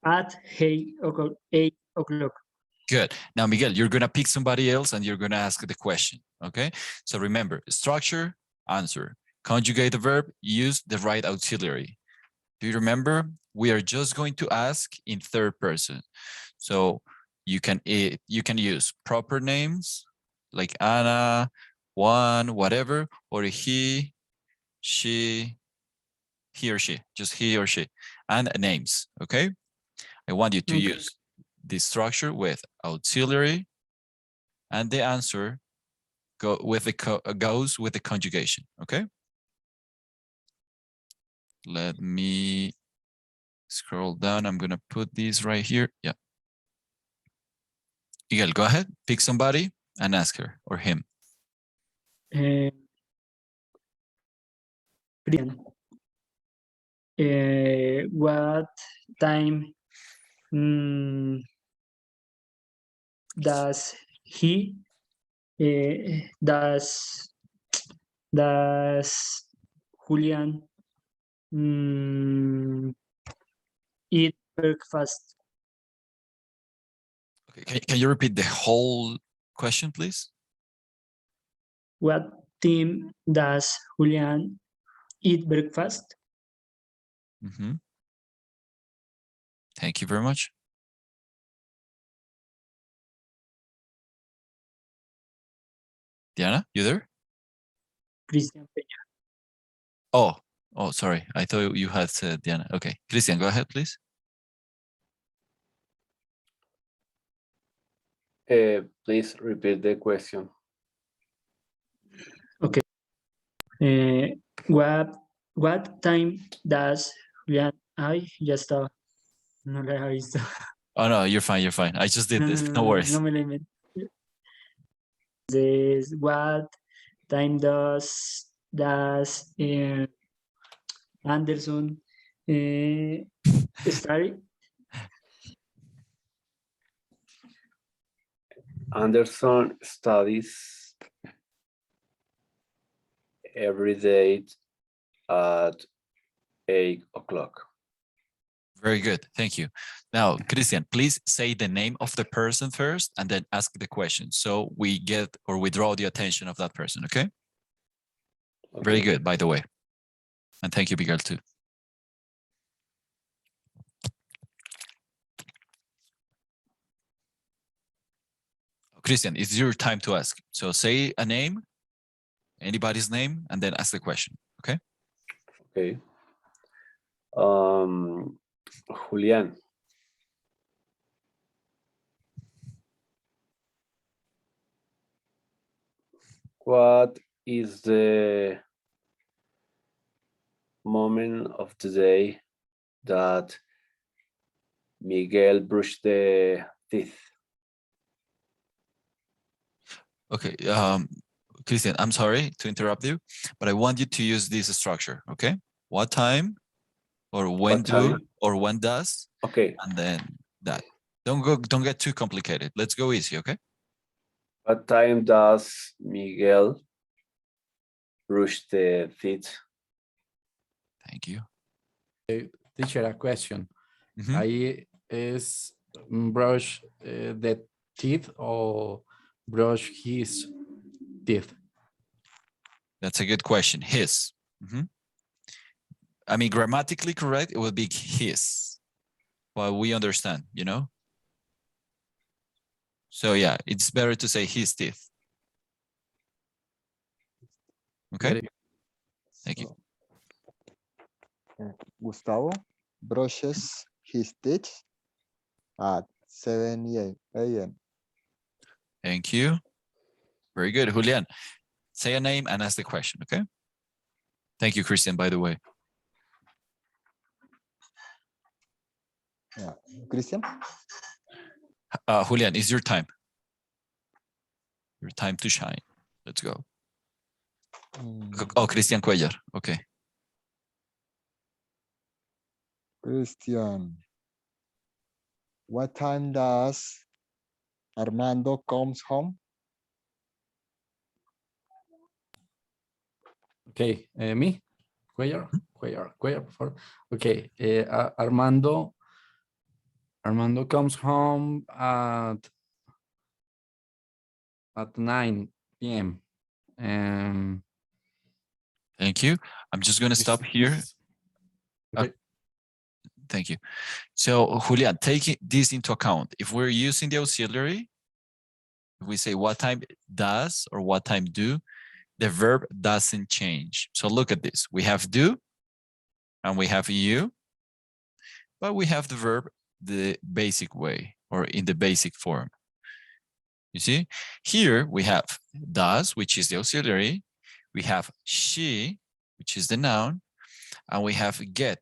At 8 o'clock. Good. Now, Miguel, you're going to pick somebody else and you're going to ask the question. Okay. So remember, structure, answer, conjugate the verb, use the right auxiliary. Do you remember? We are just going to ask in third person. So you can use proper names like Anna, Juan, whatever, or he, she, he or she, just he or she, and names. Okay. I want you to use this structure with auxiliary, and the answer goes with the conjugation. Okay. Let me scroll down. I'm gonna put these right here. Yeah. Miguel, go ahead. Pick somebody and ask her or him. Brian. What time does he does Julian eat breakfast? Okay, can you repeat the whole question, please? What time does Julian eat breakfast? Thank you very much. Diana, you there? Christian Peña. Oh, sorry. I thought you had said Diana. Okay, Christian, go ahead, please. Please repeat the question. Okay. What time does Julian? Ay, ya estaba. No la había visto. Oh no, you're fine. You're fine. I just did this. No worries. No me la inventé. What time does Anderson study? Anderson studies every day at 8 o'clock. Very good. Thank you. Now, Christian, please say the name of the person first and then ask the question. So we get or we draw the attention of that person. Okay. Very good, by the way. And thank you, Miguel, too. Christian, it's your time to ask. So say a name, anybody's name, and then ask the question. Okay. Okay. Julián. What is the moment of the day that Miguel brushed the teeth? Okay. Christian, I'm sorry to interrupt you, but I want you to use this structure. Okay. What time or when or when does? Okay. And then that. Don't get too complicated. Let's go easy. Okay. What time does Miguel brush the teeth? Thank you. Teacher, a question. Ahí es brush the teeth or brush his teeth? That's a good question. His. I mean, grammatically correct, it would be his. Well, we understand, you know? So yeah, it's better to say his teeth. Okay. Thank you. Gustavo brushes his teeth at 7 a.m. Thank you. Very good. Julian, say a name and ask the question, okay? Thank you, Christian, by the way. Yeah. Christian? Julian, it's your time. Your time to shine. Let's go. Oh, Christian Cuellar. Okay. Christian. What time does Armando comes home? Okay, me? Cuellar, por favor. Okay, Armando comes home at 9 p.m. Thank you. I'm just going to stop here. Okay. Thank you. So, Julian, taking this into account, if we're using the auxiliary, if we say what time does or what time do, the verb doesn't change. So look at this. We have do and we have you, but we have the verb the basic way or in the basic form. You see, here we have does, which is the auxiliary. We have she, which is the noun, and we have get.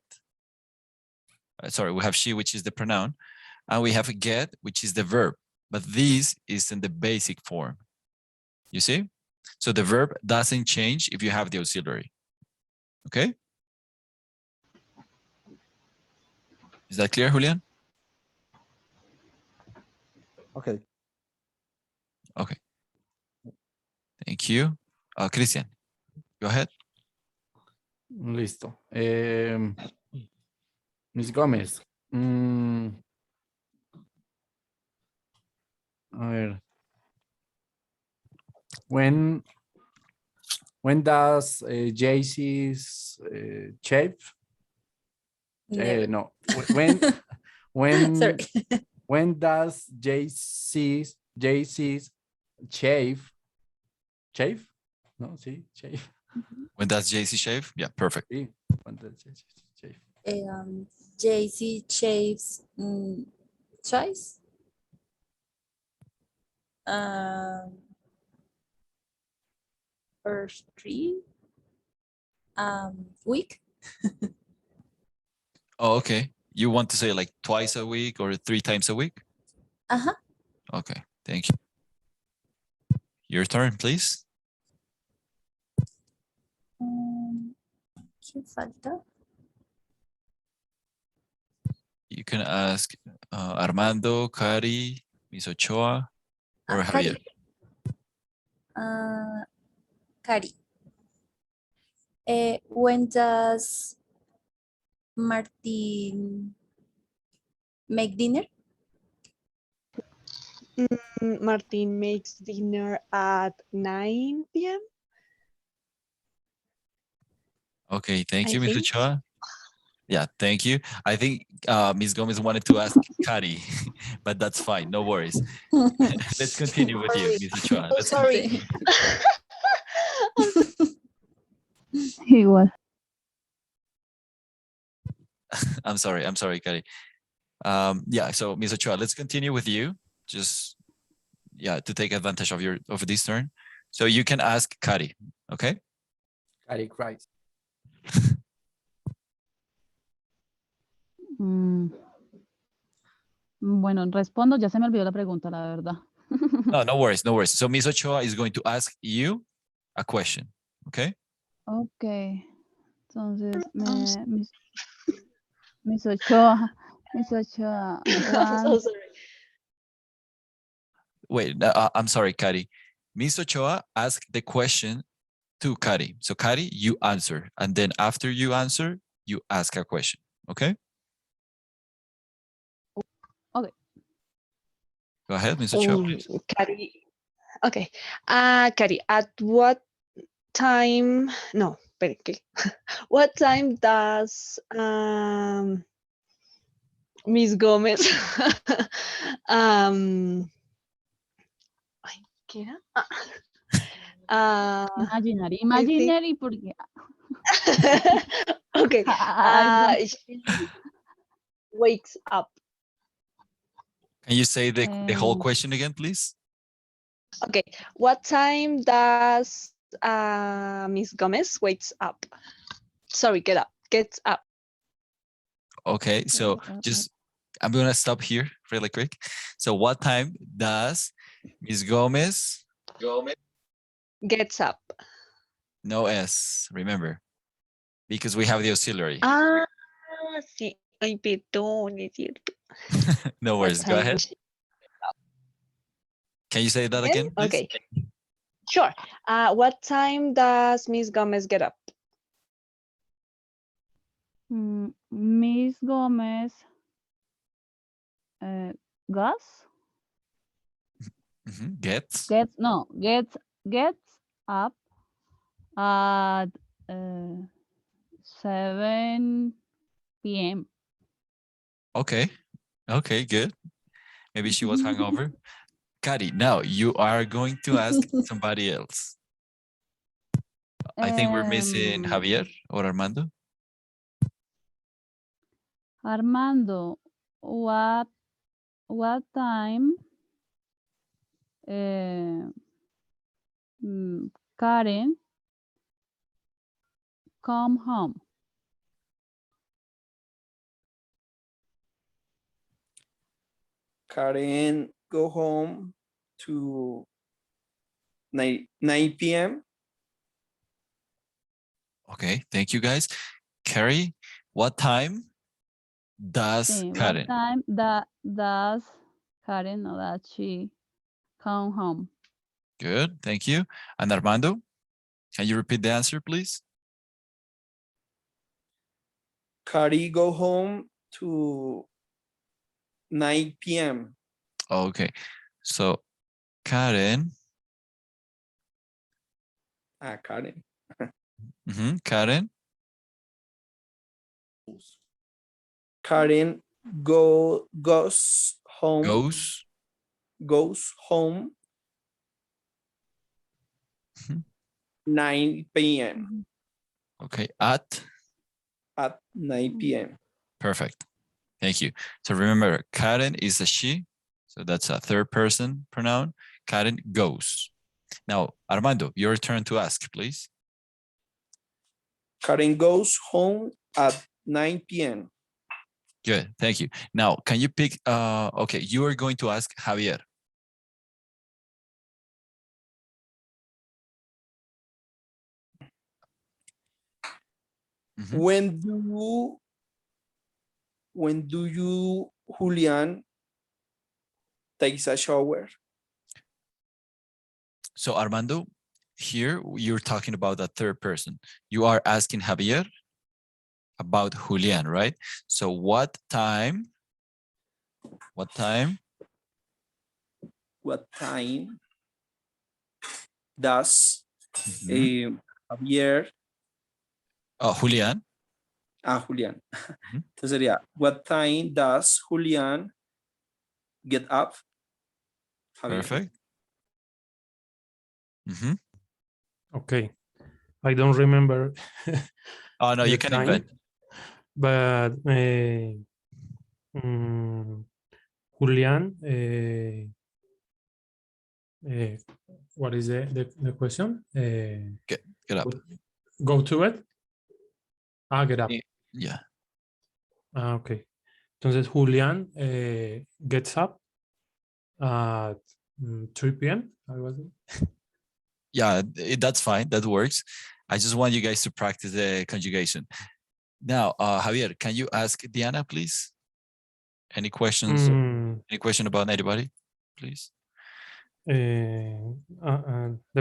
We have she, which is the pronoun, and we have get, which is the verb. But this is in the basic form. You see? So the verb doesn't change if you have the auxiliary. Okay? Is that clear, Julian? Okay. Okay. Thank you. Christian, go ahead. Listo. Miss Gómez. A ver. When does JC's shave? Never. No. When Sorry. when does JC's shave? Shave? No, see, shave. When does JC shave? Yeah, perfect. Sí. When does JC shave? JC shaves twice. Or 3 week. Oh, okay. You want to say like twice a week or 3 times a week? Uh-huh. Okay, thank you. Your turn, please. ¿Qué falta? You can ask Armando, Cari, Miss Ochoa, or Javier. Cari. When does Martin make dinner? Martin makes dinner at 9 p.m. Okay, thank I you, Miss think. Ochoa. Yeah, thank you. I think Ms. Gomez wanted to ask Cari, but that's fine. No worries. Let's continue with you, Ms. Ochoa. Let's Sorry. He was. I'm sorry, Cari. Yeah, so Ms. Ochoa, let's continue with you. Just to take advantage of this turn. So you can ask Cari, okay? Cari cries. Bueno, respondo, ya se me olvidó la pregunta, la verdad. No worries. So Ms. Ochoa is going to ask you a question, okay? Ok. Entonces, Miss Ochoa. I'm so One, sorry. Wait, I'm sorry, Cari. Ms. Ochoa asked the question to Cari. So Cari, you answer. And then after you answer, you ask a question, okay? Okay. Go ahead, Ms. Ochoa, please. Cari. Okay. Cari, at what time? No, espere, ¿qué? What time does Miss Gomez ay, ¿qué era? Imaginary, porque okay. I She wakes up. Can you say the whole question again, please? Okay. What time does Miss Gomez wakes up? Sorry, gets up. Okay, so I'm gonna stop here really quick. So what time does Miss Gomez Gets up? No S, remember, because we have the auxiliary. Sí. Ay, perdón, es cierto. No worries, go ahead. Can you say that again, please? Okay. Sure. What time does Miss Gomez get up? Miss Gomez Gus? Gets up at 7 p.m. Okay. Okay, good. Maybe she was hungover. Kari, now you are going to ask somebody else. I think we're missing Javier or Armando. Armando, what time Karen come home? Karen go home to 9 p.m. Okay, thank you guys. Carrie, what time does Sí, what Karen? time does Karen or that she come home? Good, thank you. And Armando, can you repeat the answer, please? Kari go home to 9 p.m. Okay, so Karen, Karen. Karen Karen goes home goes 9 p.m. Okay, at 9 p.m. perfect. Thank you. So remember, Karen is a she, so that's a third person pronoun. Karen goes. Now, Armando, your turn to ask, please. Karen goes home at 9 p.m. Good, thank you. Now, can you pick, okay, you are going to ask Javier. When do you, Julian, takes a shower? So Armando, here you're talking about a third person. You are asking Javier about Julian, right? So what time does Javier, Julian. Julian. Entonces sería, what time does Julian get up? Javier. Perfect. Okay. I don't remember. Oh, no, you can invent. But Julian, what is the question? Get up. Go to it. Get up. Yeah. Okay. Entonces Julian gets up at 3 p.m. Yeah, that's fine. That works. I just want you guys to practice the conjugation. Now, Javier, can you ask Diana, please? Any questions? Any question about anybody, please? Le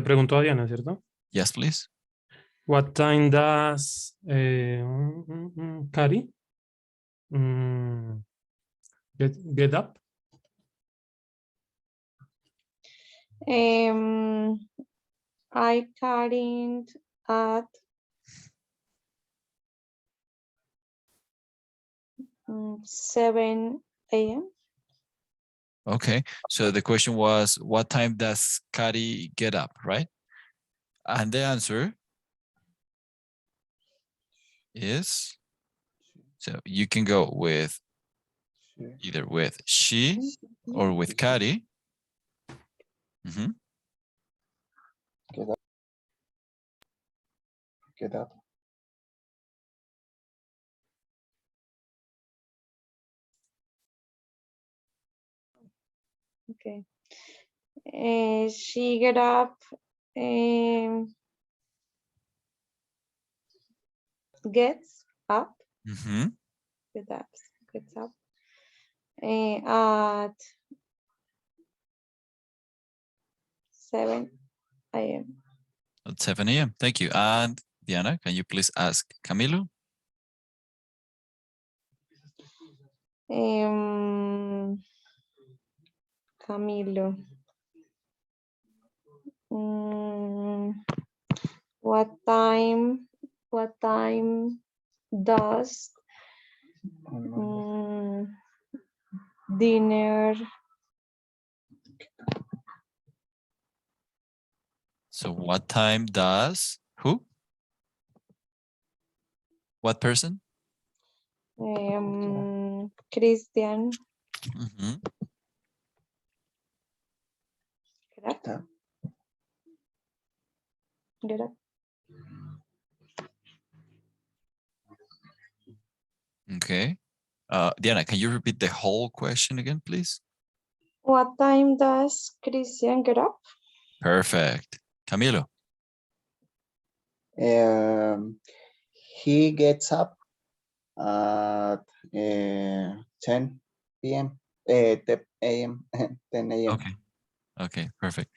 pregunto a Diana, ¿cierto? Yes, please. What time does Kari get up? I carried at 7 a.m. Okay, so the question was, what time does Kari get up, right? And the answer is, so you can go with either with she or with Kari. Get up. Okay. She get up. Gets up. Gets up. At 7 a.m. At 7 a.m. Thank you. And Diana, can you please ask Camilo? Camilo. What time does dinner. So what time does who? What person? Christian. Mhm. Get up. Get up. Okay. Diana, can you repeat the whole question again, please? What time does Christian get up? Perfect. Camilo. He gets up at 10 p.m. 10 a.m. 10 a.m. Okay. Okay, perfect.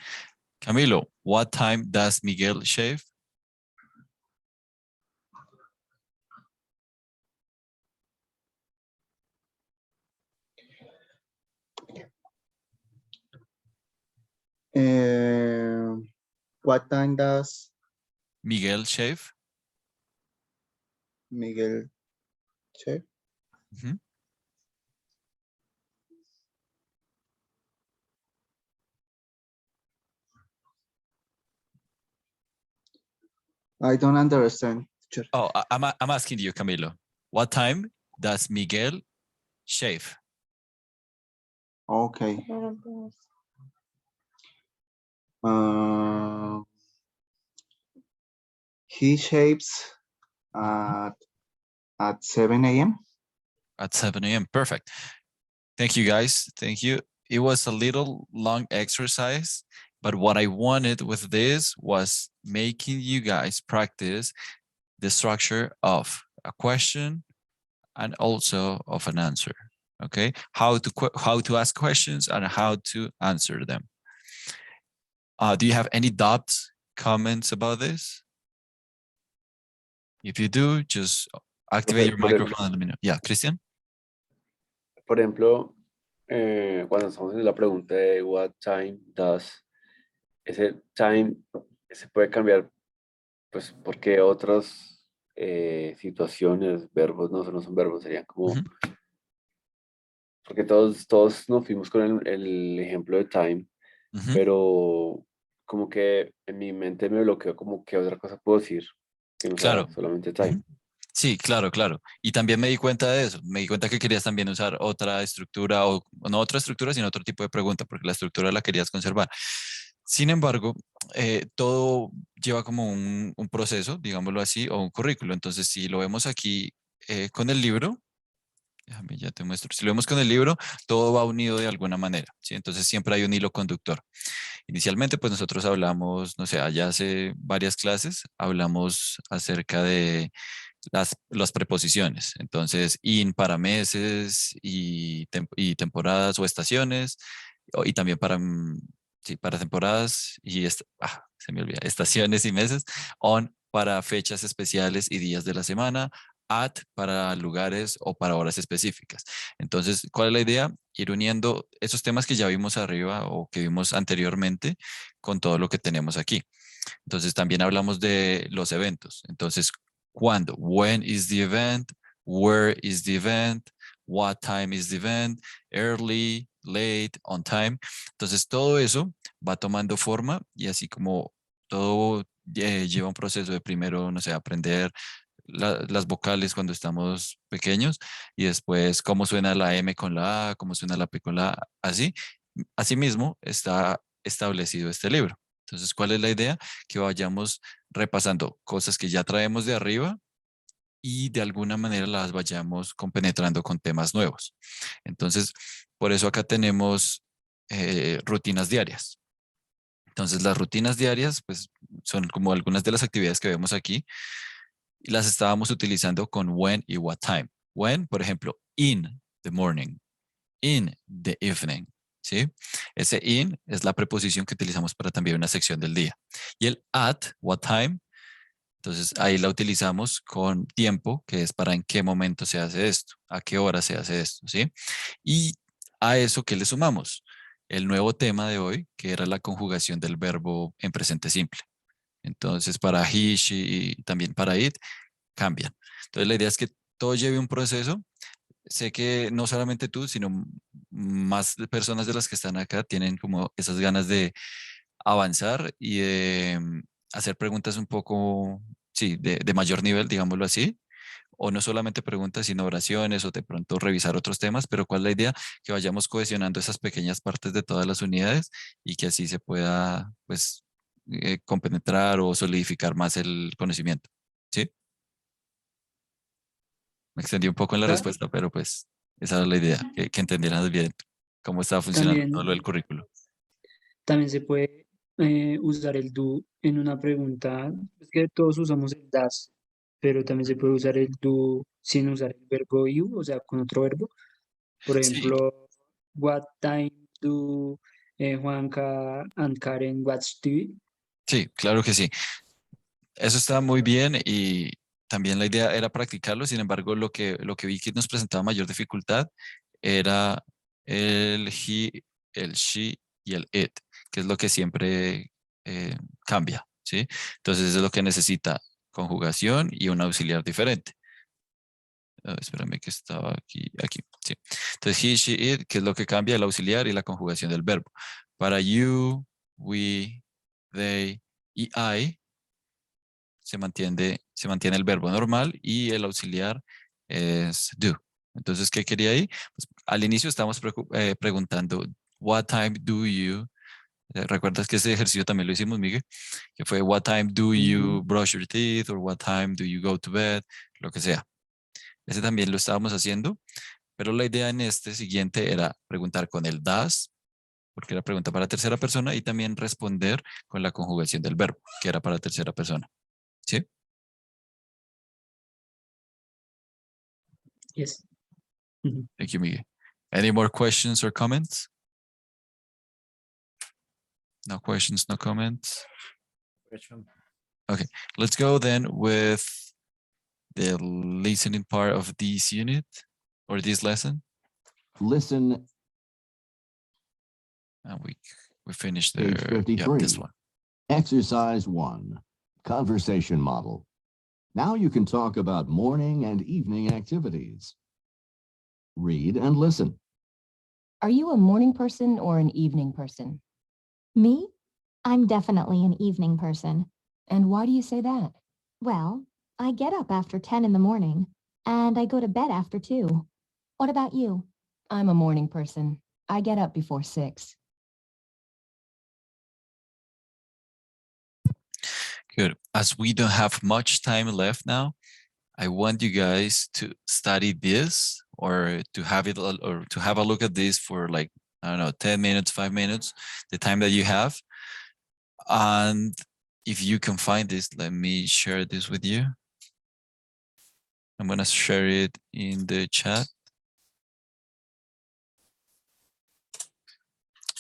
Camilo, what time does Miguel shave? What time does Miguel shave? Miguel check? Mhm. I don't understand. Teacher. Oh, I'm asking you, Camilo. What time does Miguel shave? Okay. He shaves at 7 a.m. At 7 a.m. Perfect. Thank you, guys. Thank you. It was a little long exercise, but what I wanted with this was making you guys practice the structure of a question and also of an answer. Okay, how to ask questions and how to answer them. Do you have any doubts, comments about this? If you do, just activate your microphone and let me know. Yeah, Christian. Por ejemplo, cuando estamos en la pregunta de what time does, ese time se puede cambiar, pues, porque otras situaciones, verbos, no son verbos, serían como, porque todos nos fuimos con el ejemplo de time, pero como que en mi mente me bloqueó como que otra cosa puedo decir, que no sea Claro. solamente time. Sí, claro, claro. Y también me di cuenta de eso. Me di cuenta que querías también usar otra estructura o no otra estructura, sino otro tipo de pregunta, porque la estructura la querías conservar. Sin embargo, todo lleva como un proceso, digámoslo así, o un currículo. Entonces, si lo vemos aquí con el libro, déjame ya te muestro. Si lo vemos con el libro, todo va unido de alguna manera, ¿sí? Entonces siempre hay un hilo conductor. Inicialmente, pues nosotros hablamos, no sé, allá hace varias clases, hablamos acerca de las preposiciones. Entonces, in para meses y temporadas o estaciones, y también para, sí, para temporadas y, se me olvida, estaciones y meses, on para fechas especiales y días de la semana, at para lugares o para horas específicas. Entonces, ¿cuál es la idea? Ir uniendo esos temas que ya vimos arriba o que vimos anteriormente con todo lo que tenemos aquí. Entonces, también hablamos de los eventos. Entonces, ¿cuándo? When is the event? Where is the event? What time is the event? Early, late, on time. Entonces, todo eso va tomando forma y así como todo lleva un proceso de primero, no sé, aprender las vocales cuando estamos pequeños y después cómo suena la M con la A, cómo suena la P con la A, así. Asimismo, está establecido este libro. Entonces, ¿cuál es la idea? Que vayamos repasando cosas que ya traemos de arriba y de alguna manera las vayamos compenetrando con temas nuevos. Entonces, por eso acá tenemos rutinas diarias. Entonces, las rutinas diarias, pues, son como algunas de las actividades que vemos aquí y las estábamos utilizando con when y what time. When, por ejemplo, in the morning, in the evening, ¿sí? Ese in es la preposición que utilizamos para también una sección del día. Y el at, what time, entonces ahí la utilizamos con tiempo, que es para en qué momento se hace esto, a qué hora se hace esto, ¿sí? Y a eso, ¿qué le sumamos? El nuevo tema de hoy, que era la conjugación del verbo en presente simple. Entonces, para he, she y también para it, cambian. Entonces, la idea es que todo lleve un proceso sé que no solamente tú, sino más personas de las que están acá tienen como esas ganas de avanzar y de hacer preguntas un poco, sí, de mayor nivel, digámoslo así. O no solamente preguntas, sino oraciones, o de pronto revisar otros temas, pero ¿cuál es la idea? Que vayamos cohesionando esas pequeñas partes de todas las unidades y que así se pueda, pues, compenetrar o solidificar más el conocimiento. ¿Sí? Me extendí un poco en la Ta- respuesta, pero pues esa era la idea, que entendieran bien cómo estaba funcionando todo lo del También, currículo. también se puede usar el do en una pregunta. Es que todos usamos el das, pero también se puede usar el do sin usar el verbo you, o sea, con otro verbo. Por Sí, ejemplo, what time do Juanca and Karen watch TV? sí, claro que sí. Eso está muy bien y también la idea era practicarlo. Sin embargo, lo que vi que nos presentaba mayor dificultad era el he, el she y el it, que es lo que siempre cambia, ¿sí? Entonces eso es lo que necesita conjugación y un auxiliar diferente. Espérame que estaba aquí, sí. Entonces he, she, it, que es lo que cambia el auxiliar y la conjugación del verbo. Para you, we, they y I se mantiene el verbo normal y el auxiliar es do. Entonces, ¿qué quería ahí? Pues, al inicio estamos preguntando, what time do you, recuerdas que ese ejercicio también lo hicimos, Miguel, que fue what time do you Ujú. brush your teeth or what time do you go to bed, lo que sea. Ese también lo estábamos haciendo, pero la idea en este siguiente era preguntar con el das, porque era pregunta para tercera persona, y también responder con la conjugación del verbo, que era para tercera persona. ¿Sí? Yes. Ujú. Thank you, Miguel. Any more questions or comments? No questions, no comments. Okay, let's go then with the listening part of this unit or this lesson. Listen, And we finished page this 53. one. Exercise 1, conversation model. Now you can talk about morning and evening activities. Read and listen. Are you a morning person or an evening person? Me? I'm definitely an evening person. And why do you say that? Well, I get up after 10 in the morning, and I go to bed after 2. What about you? I'm a morning person. I get up before 6. Good. As we don't have much time left now, I want you guys to study this or to have it or to have a look at this for like, I don't know, 10 minutes, 5 minutes, the time that you have. And if you can find this, let me share this with you. I'm going to share it in the chat.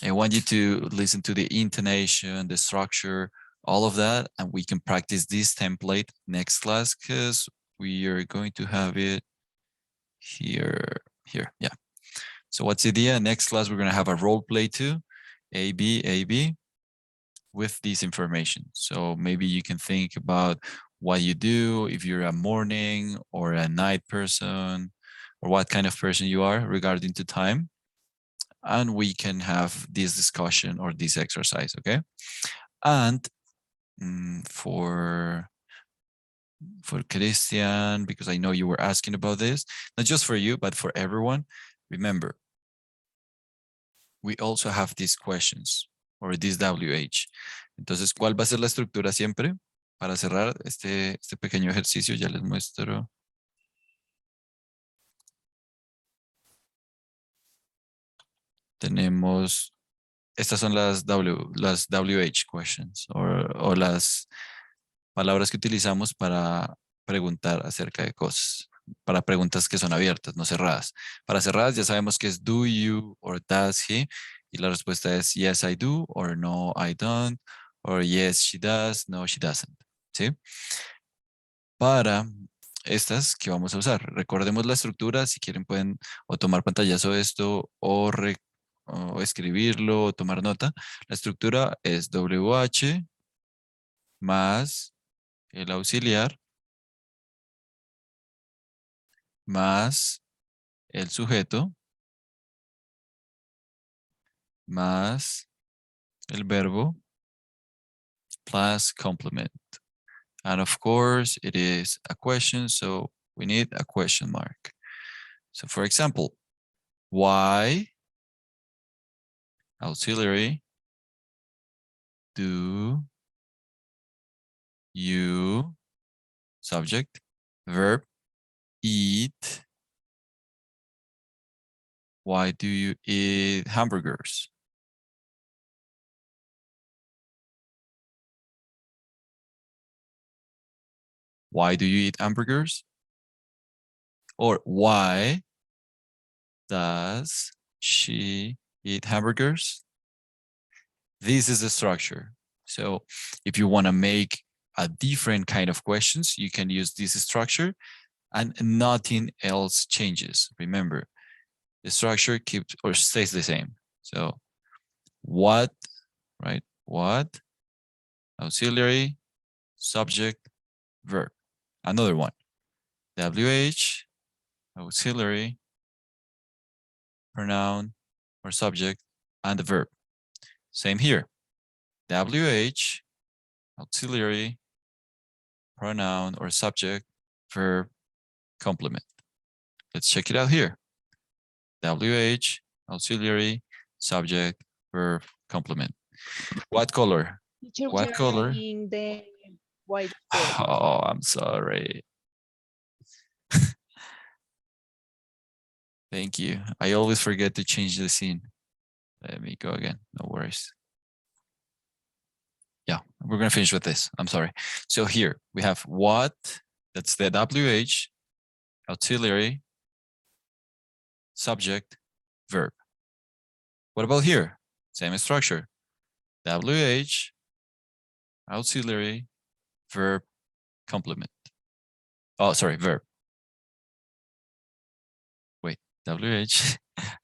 I want you to listen to the intonation, the structure, all of that, and we can practice this template next class because we are going to have it here. Yeah. So what's the idea? Next class, we're going to have a role play too, A, B, with this information. So maybe you can think about what you do, if you're a morning or a night person, or what kind of person you are regarding to time. And we can have this discussion or this exercise, okay? And for Christian, because I know you were asking about this, not just for you, but for everyone, remember, we also have these questions or this WH. Entonces, ¿cuál va a ser la estructura siempre? Para cerrar este pequeño ejercicio, ya les muestro. Tenemos, estas son las WH questions o las palabras que utilizamos para preguntar acerca de cosas, para preguntas que son abiertas, no cerradas. Para cerradas ya sabemos que es do you or does he, y la respuesta es yes I do or no I don't, or yes she does, no she doesn't, ¿sí? Para estas que vamos a usar, recordemos la estructura, si quieren pueden o tomar pantallazo de esto o escribirlo o tomar nota. La estructura es WH más el auxiliar más el sujeto más el verbo plus complement. And of course, it is a question, so we need a question mark. So for example, why auxiliary do you subject verb eat? Why do you eat hamburgers? Why do you eat hamburgers? Or why does she eat hamburgers? This is the structure. So if you want to make a different kind of questions, you can use this structure and nothing else changes. Remember, the structure keeps or stays the same. So what, right? What, auxiliary, subject, verb. Another one, WH, auxiliary, pronoun or subject, and the verb. Same here. WH, auxiliary, pronoun or subject, verb, complement. Let's check it out here. WH, auxiliary, subject, verb, complement. What color? Teacher, we What are color? in the whiteboard. Oh, I'm sorry. Thank you. I always forget to change the scene. Let me go again. No worries. Yeah, we're going to finish with this. I'm sorry. So here we have what, that's the WH, auxiliary, subject, verb. What about here? Same structure. WH, auxiliary, verb, complement. Oh, sorry, verb. Wait, WH,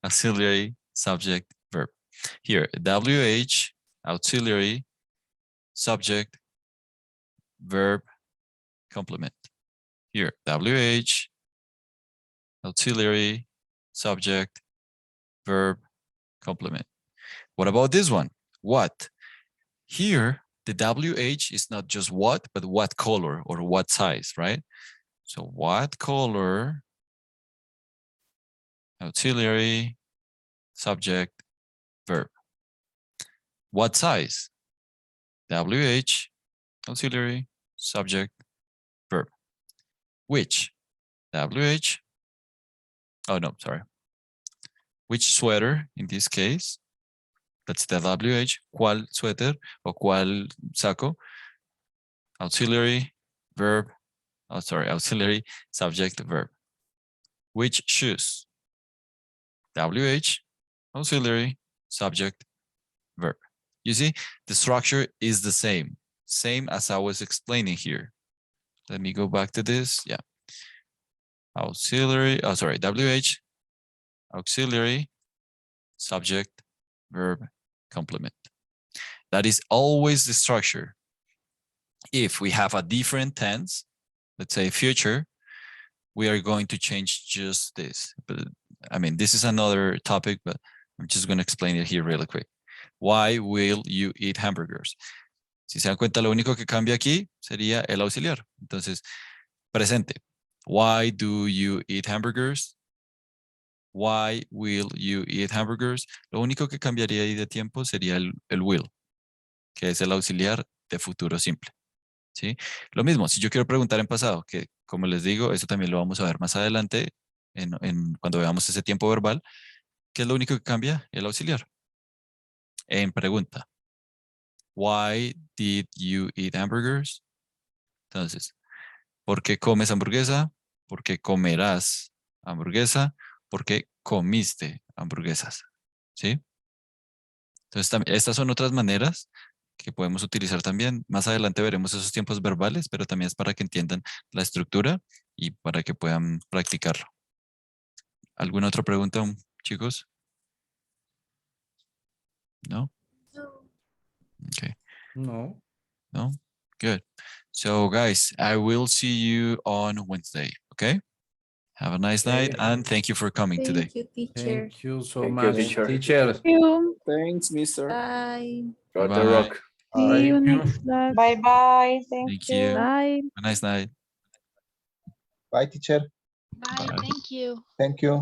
auxiliary, subject, verb. Here, WH, auxiliary, subject, verb, complement. Here, WH, auxiliary, subject, verb, complement. What about this one? What? Here, the WH is not just what, but what color or what size, right? So what color, auxiliary, subject, verb. What size? WH, auxiliary, subject, verb. Which? WH. Oh, no, sorry. Which sweater in this case? That's the WH. ¿Cuál suéter o cuál saco? Auxiliary, verb. Oh, sorry, auxiliary, subject, verb. Which shoes? WH, auxiliary, subject, verb. You see, the structure is the same as I was explaining here. Let me go back to this. Yeah. Auxiliary, oh, sorry, WH, auxiliary, subject, verb, complement. That is always the structure. If we have a different tense, let's say future, we are going to change just this. But I mean, this is another topic, but I'm just going to explain it here really quick. Why will you eat hamburgers? Si se dan cuenta, lo único que cambia aquí sería el auxiliar. Entonces, presente. Why do you eat hamburgers? Why will you eat hamburgers? Lo único que cambiaría ahí de tiempo sería el will, que es el auxiliar de futuro simple. ¿Sí? Lo mismo, si yo quiero preguntar en pasado, que como les digo, eso también lo vamos a ver más adelante cuando veamos ese tiempo verbal, ¿qué es lo único que cambia? El auxiliar. En pregunta. Why did you eat hamburgers? Entonces, ¿por qué comes hamburguesa? ¿Por qué comerás hamburguesa? ¿Por qué comiste hamburguesas? ¿Sí? Entonces, estas son otras maneras que podemos utilizar también. Más adelante veremos esos tiempos verbales, pero también es para que entiendan la estructura y para que puedan practicarlo. ¿Alguna otra pregunta, chicos? No? Okay. No. No? Good. So guys, I will see you on Wednesday, okay? Have a nice night, and thank you for coming today. Thank you, teacher. Thank you so Thank you, much, teacher. teacher. Thank you. Thanks, mister. Bye. Got the Bye. rock. See you Thank you. next class. Bye bye. Thank Thank you. you. Bye. Have a nice night. Bye, teacher. Bye. Thank you. Thank you.